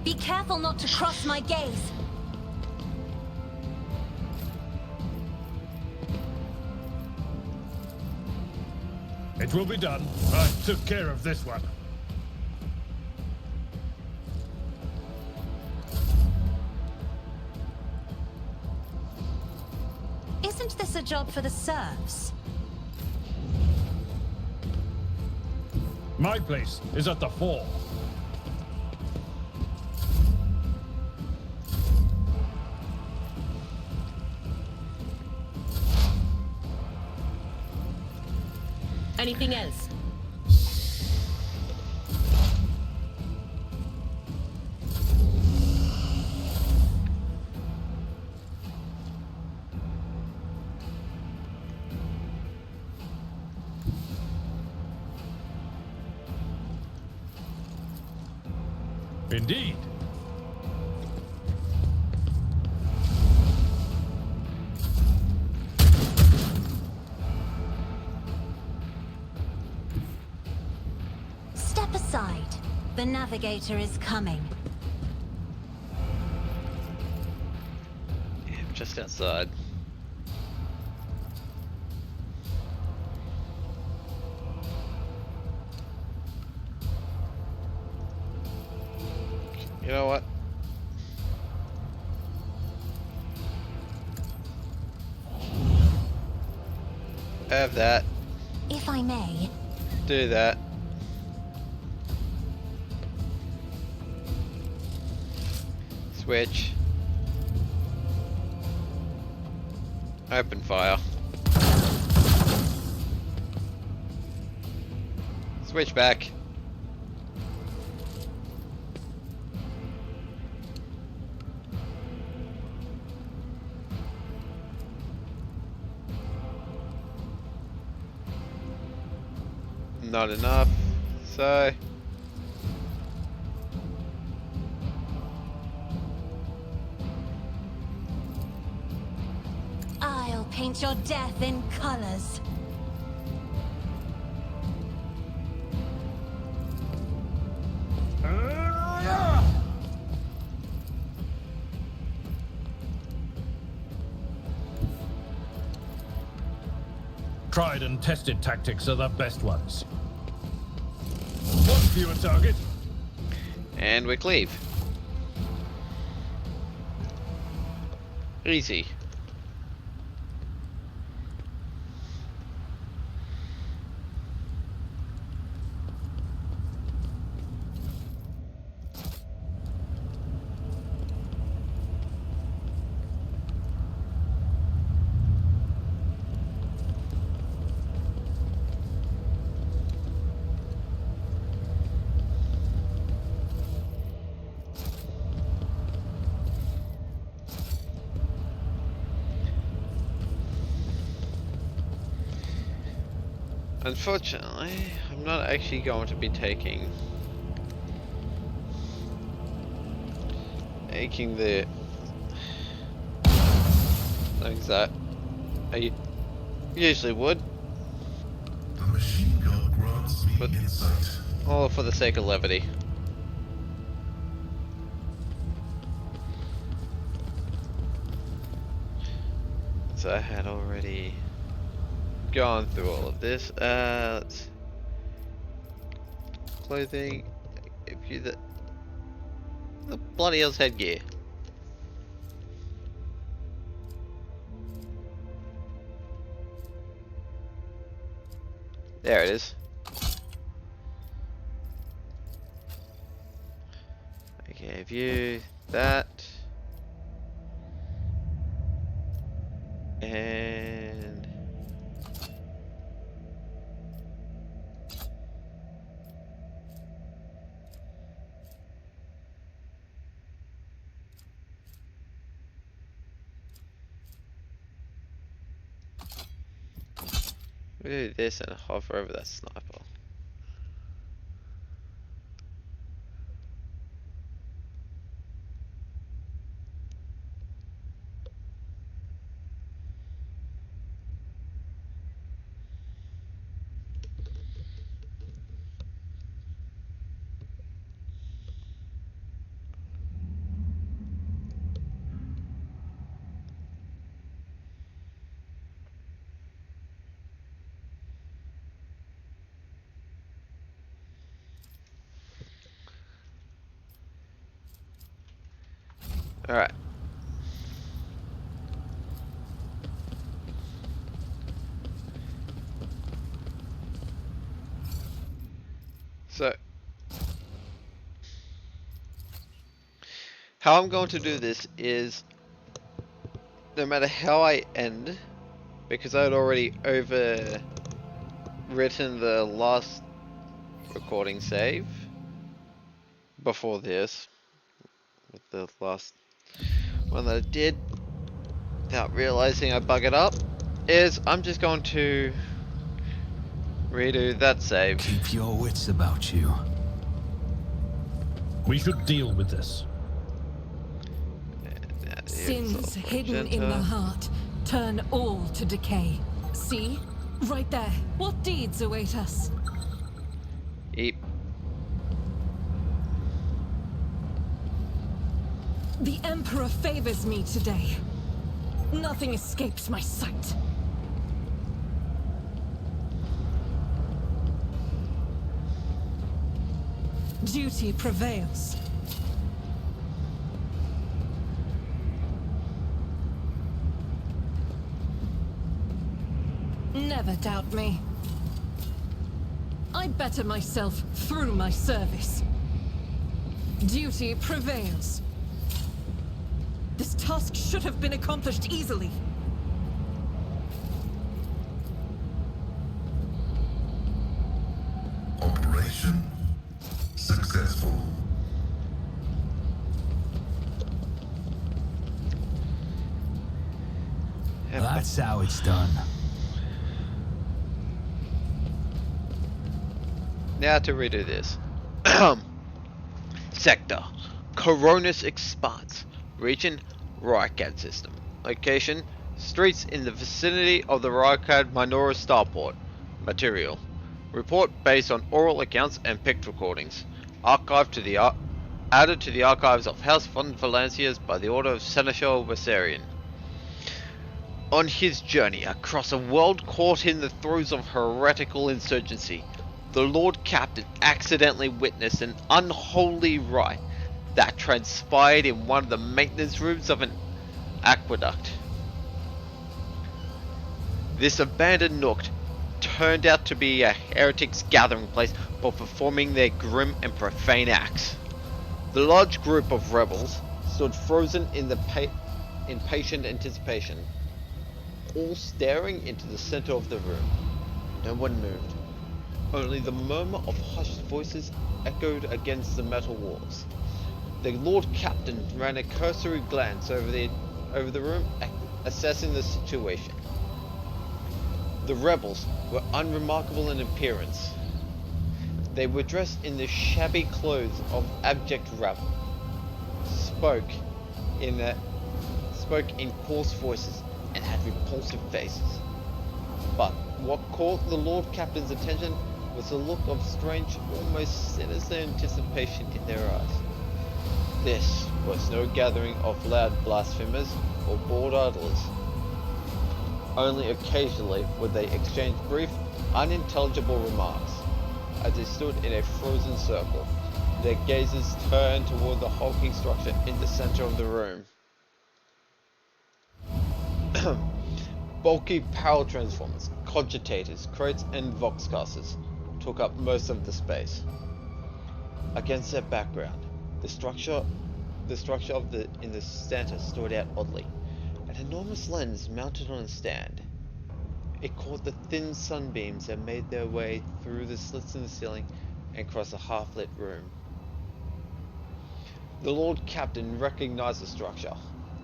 Speaker 6: Be careful not to cross my gaze.
Speaker 3: It will be done. I took care of this one.
Speaker 6: Isn't this a job for the serfs?
Speaker 3: My place is at the fore.
Speaker 7: Anything else?
Speaker 3: Indeed.
Speaker 6: Step aside. The navigator is coming.
Speaker 1: Yeah, just outside. You know what? Have that.
Speaker 6: If I may.
Speaker 1: Do that. Switch. Open fire. Switch back. Not enough, so
Speaker 6: I'll paint your death in colors.
Speaker 10: Tried and tested tactics are the best ones.
Speaker 3: One fewer target.
Speaker 1: and we cleave. Easy. Unfortunately, I'm not actually going to be taking a making the things that I usually would,
Speaker 4: The machine god grants me
Speaker 1: but
Speaker 4: insight.
Speaker 1: all for the sake of levity. So I had already gone through all of this. Let's clothing. If you the bloody hell's headgear. There it is. Okay, if you that and we do this and hover over that sniper. Alright. So, how I'm going to do this is, no matter how I end, because I had already overwritten the last recording save before this, with the last one that I did, without realizing I buggered up, is I'm just going to redo that save.
Speaker 2: Keep your wits about you.
Speaker 3: We should deal with this.
Speaker 5: Sins hidden in the heart turn all to decay. See? Right there. What deeds await us?
Speaker 1: Eep.
Speaker 5: The Emperor favors me today. Nothing escapes my sight. Duty prevails. Never doubt me. I better myself through my service. Duty prevails. This task should have been accomplished easily.
Speaker 4: Operation successful.
Speaker 2: That's how it's done.
Speaker 1: Now to redo this. Sector Coronis Expanse. Region Rykad system. Location streets in the vicinity of the Rykad Minoris Starport. Material report based on oral accounts and picked recordings. Archived to the added to the archives of House von Valancias by the order of Seneschal Bessarion. On his journey across a world caught in the throes of heretical insurgency, the Lord Captain accidentally witnessed an unholy rite that transpired in one of the maintenance rooms of an aqueduct. This abandoned nook turned out to be a heretics' gathering place for performing their grim and profane acts. The large group of rebels stood frozen in patient anticipation, all staring into the center of the room. No one moved. Only the murmur of hushed voices echoed against the metal walls. The Lord Captain ran a cursory glance over the room, assessing the situation. The rebels were unremarkable in appearance. They were dressed in the shabby clothes of abject rabble, spoke spoke in hoarse voices and had repulsive faces. But what caught the Lord Captain's attention was a look of strange, almost sinister anticipation in their eyes. This was no gathering of loud blasphemers or bored idlers. Only occasionally would they exchange brief, unintelligible remarks, as they stood in a frozen circle, their gazes turned toward the hulking structure in the center of the room. Bulky power transformers, cogitators, crates, and voxcasters took up most of the space. Against their background, the structure in the center stood out oddly. An enormous lens mounted on a stand. It caught the thin sunbeams that made their way through the slits in the ceiling and across the half-lit room. The Lord Captain recognized the structure.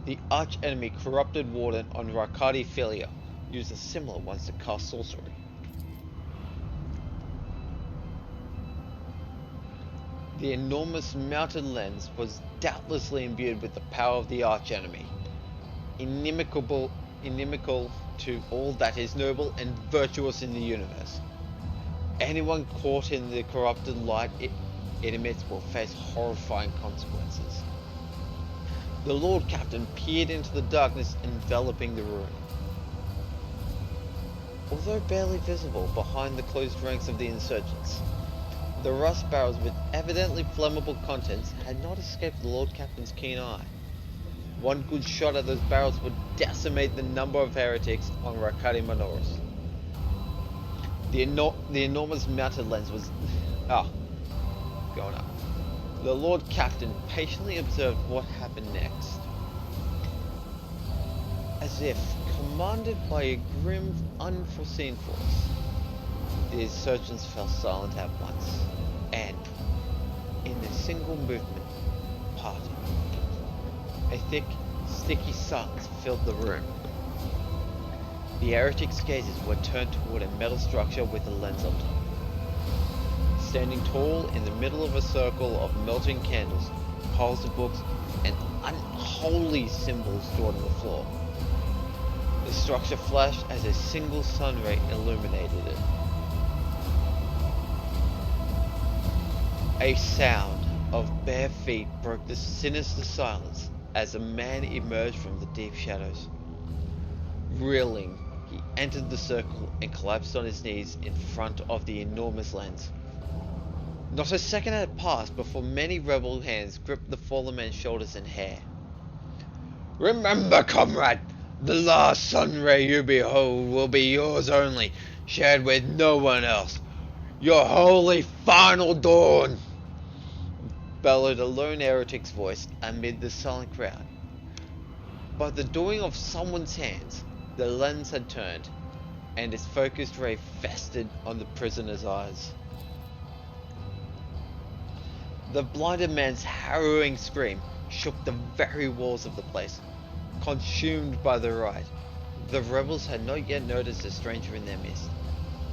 Speaker 1: The arch-enemy corrupted warden on Rykad Filia used a similar one to cast sorcery. The enormous mounted lens was doubtlessly imbued with the power of the arch-enemy, inimical to all that is noble and virtuous in the universe. Anyone caught in the corrupted light it emits will face horrifying consequences. The Lord Captain peered into the darkness enveloping the room. Although barely visible behind the closed ranks of the insurgents, the rust barrels with evidently flammable contents had not escaped the Lord Captain's keen eye. One good shot at those barrels would decimate the number of heretics on Rykad Minoris. The enormous mounted lens was... going up. The Lord Captain patiently observed what happened next. As if commanded by a grim, unforeseen force, the insurgents fell silent at once, and, in a single movement, parted. A thick, sticky silence filled the room. The heretics' gazes were turned toward a metal structure with a lens on top. Standing tall in the middle of a circle of melting candles, piles of books, and unholy symbols stored on the floor. The structure flashed as a single sun ray illuminated it. A sound of bare feet broke the sinister silence as a man emerged from the deep shadows. Reeling, he entered the circle and collapsed on his knees in front of the enormous lens. Not a second had passed before many rebel hands gripped the fallen man's shoulders and hair. "Remember, comrade, the last sun ray you behold will be yours only, shared with no one else. Your holy final dawn!" bellowed a lone heretic's voice amid the silent crowd. By the doing of someone's hands, the lens had turned, and its focused ray festored on the prisoner's eyes. The blinded man's harrowing scream shook the very walls of the place. Consumed by the riot, the rebels had not yet noticed a stranger in their midst.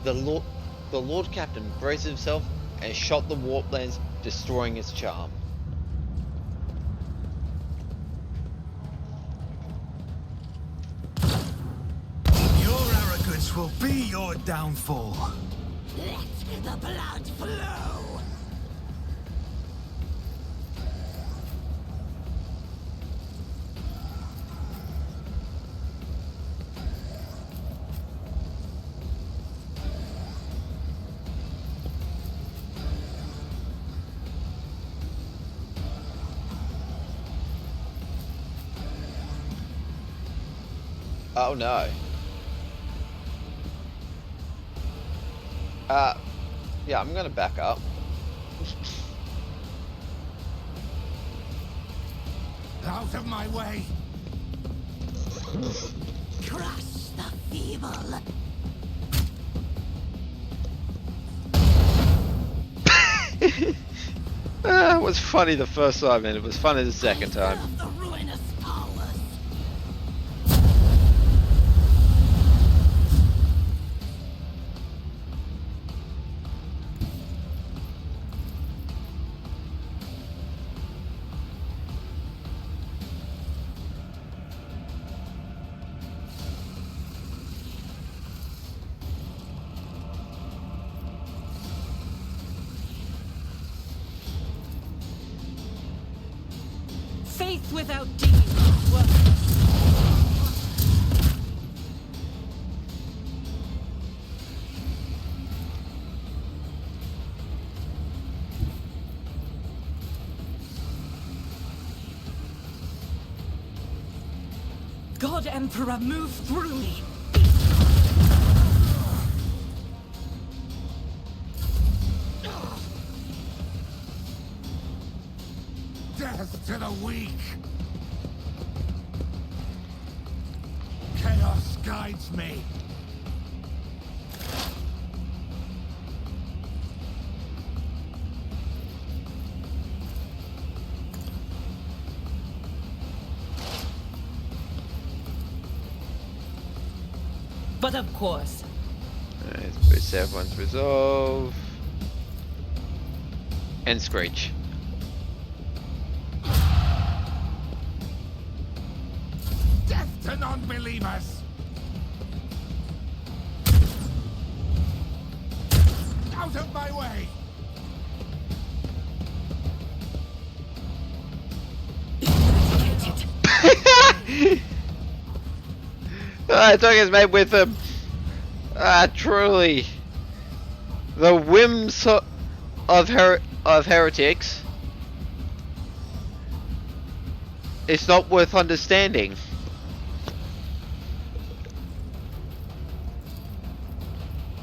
Speaker 1: The Lord Captain braced himself and shot the warp lens, destroying its charm.
Speaker 2: Your arrogance will be your downfall.
Speaker 9: Let the blood flow!
Speaker 1: Oh no. Yeah, I'm gonna back up.
Speaker 2: Out of my way!
Speaker 9: Crush the feeble!
Speaker 1: It was funny the first time and it was funny the second time.
Speaker 9: The ruinous powers!
Speaker 5: Faith without deeds is worthless. God Emperor, move through me.
Speaker 8: Death to the weak! Chaos guides me!
Speaker 7: But of course.
Speaker 1: Let's boost everyone's resolve. And Screech.
Speaker 8: Death to non-believers! Out of my way!
Speaker 1: Talk is made with truly the whims of heretics. It's not worth understanding.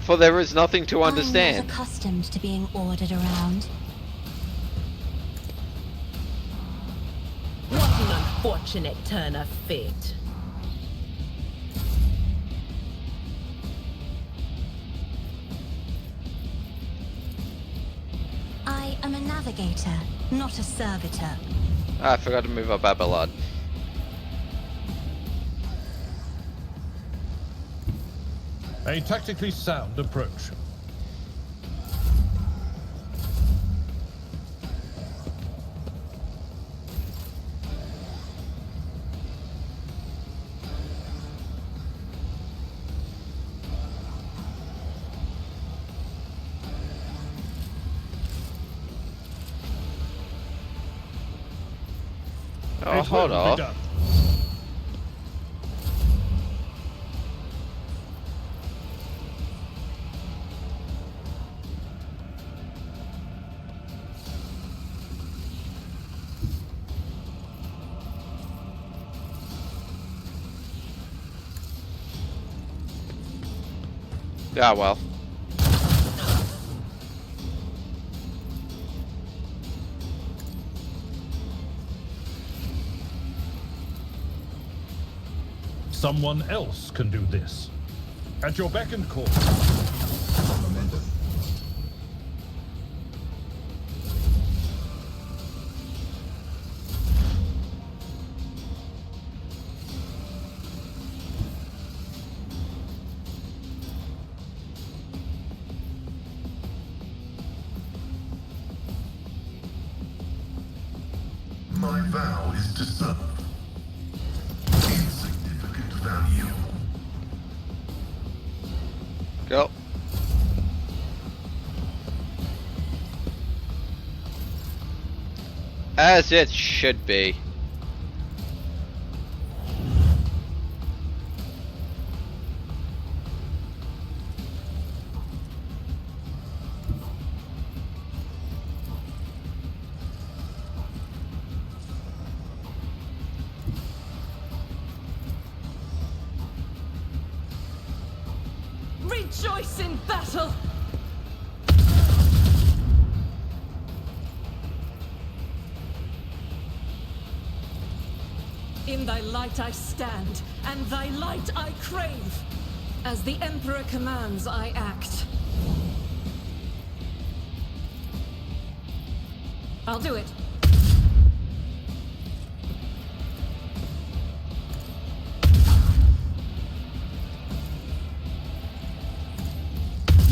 Speaker 1: For there is nothing to understand.
Speaker 6: I'm not accustomed to being ordered around.
Speaker 7: What an unfortunate turn of fate.
Speaker 6: I am a navigator, not a servitor.
Speaker 1: I forgot to move up Abelard.
Speaker 10: A tactically sound approach.
Speaker 1: Oh, hold on. Yeah, well.
Speaker 10: Someone else can do this. At your beck and call.
Speaker 8: Momentum.
Speaker 4: My vow is to serve. Insignificant value.
Speaker 1: Go. As it should be.
Speaker 5: Rejoice in battle! In thy light I stand, and thy light I crave. As the Emperor commands, I act. I'll do it.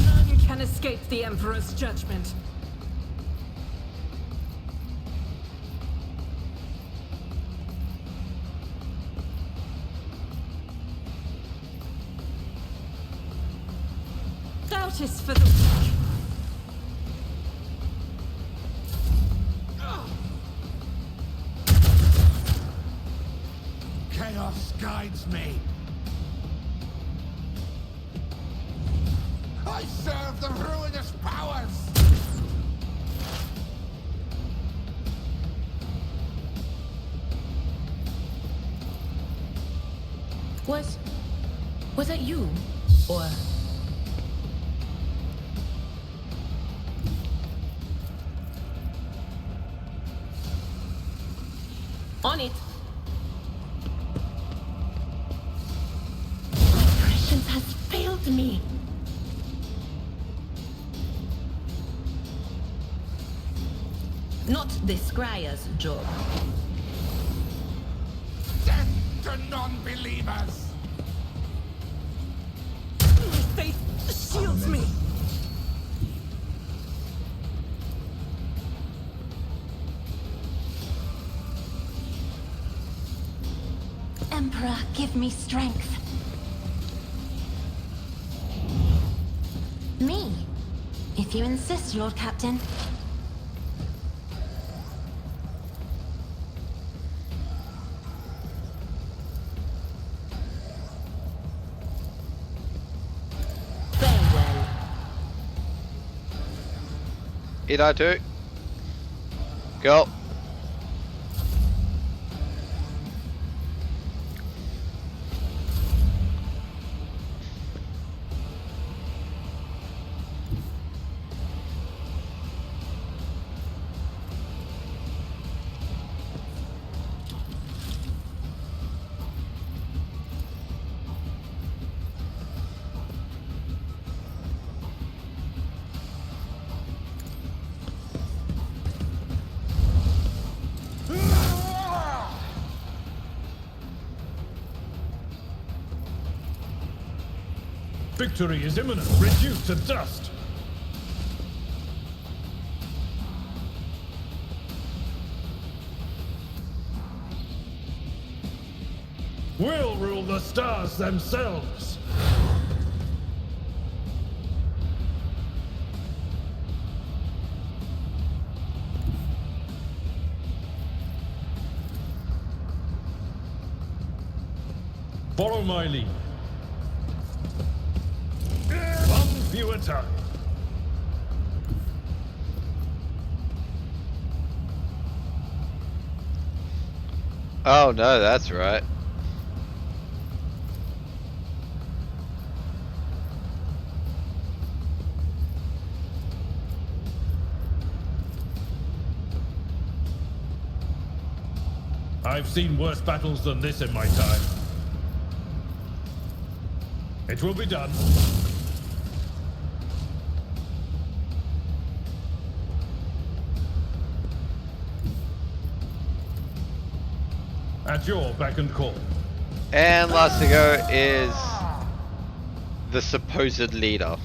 Speaker 5: None can escape the Emperor's judgment. Doubt is for the weak.
Speaker 8: guides me. I serve the ruinous powers.
Speaker 7: Was that you? Or... On it. My prescience has failed me. Not the scryer's job.
Speaker 8: Death to non-believers.
Speaker 5: Faith shields me.
Speaker 6: Emperor, give me strength. Me? If you insist, Lord Captain.
Speaker 7: Farewell.
Speaker 1: Eat I too. Go.
Speaker 3: Victory is imminent. Reduced to dust. We'll rule the stars themselves. Follow my lead. One view at a time.
Speaker 1: Oh no, that's right.
Speaker 3: I've seen worse battles than this in my time. It will be done. At your beck and call.
Speaker 1: And last to go is the supposed leader.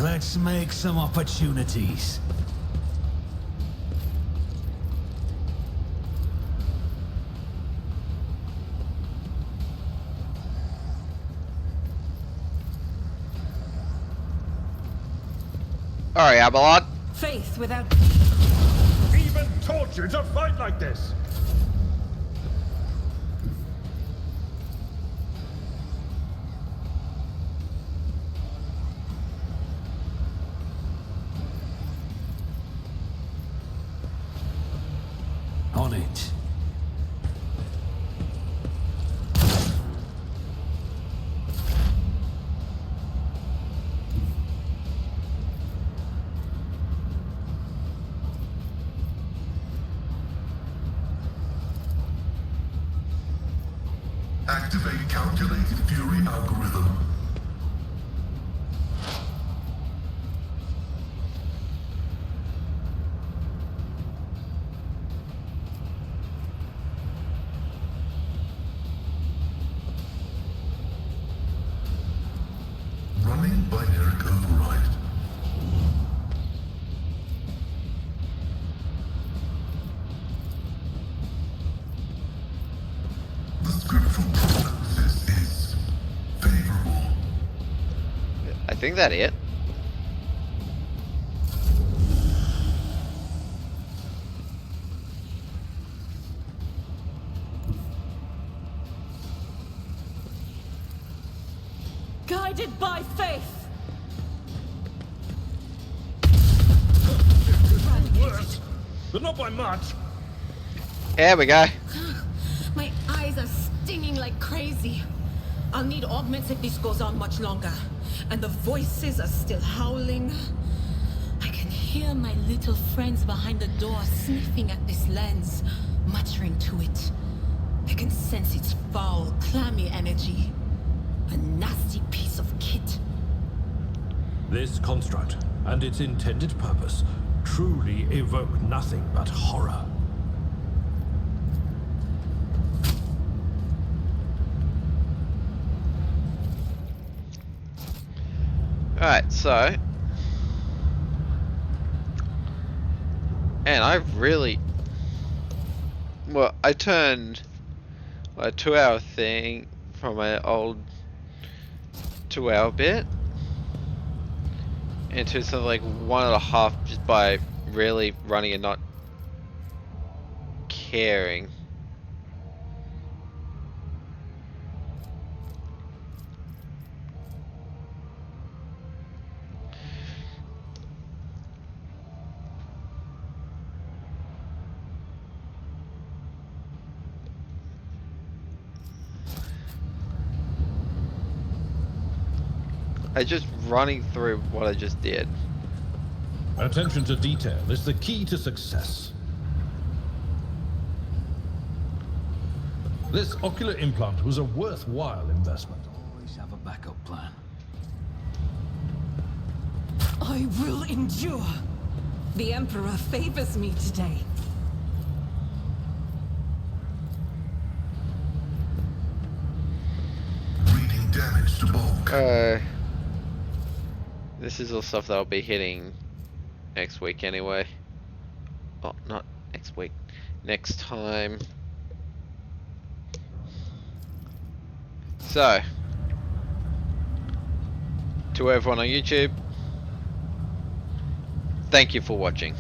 Speaker 2: Let's make some opportunities.
Speaker 1: Alright, Archibald.
Speaker 5: Faith without...
Speaker 3: Even torture to fight like this!
Speaker 2: On it.
Speaker 4: Activate calculated fury algorithm. Running binary override. The script from
Speaker 1: think that it.
Speaker 5: Guided by faith.
Speaker 3: Worse, but not by much.
Speaker 1: Here we go.
Speaker 7: My eyes are stinging like crazy. I'll need augments if this goes on much longer. And the voices are still howling. I can hear my little friends behind the door sniffing at this lens, muttering to it. I can sense its foul, clammy energy. A nasty piece of kit.
Speaker 10: This construct and its intended purpose truly evoke nothing but horror.
Speaker 1: Alright, so... And I really... Well, I turned a 2-hour thing from my old 2-hour bit into something like 1.5 just by really running and not caring. I just running through what I just did.
Speaker 3: Attention to detail is the key to success. This ocular implant was a worthwhile investment.
Speaker 2: Always have a backup plan.
Speaker 5: I will endure. The Emperor favors me today.
Speaker 4: Reading damage to bulk.
Speaker 1: This is all stuff that I'll be hitting next week anyway. Oh, not next week. Next time. So, to everyone on YouTube, thank you for watching.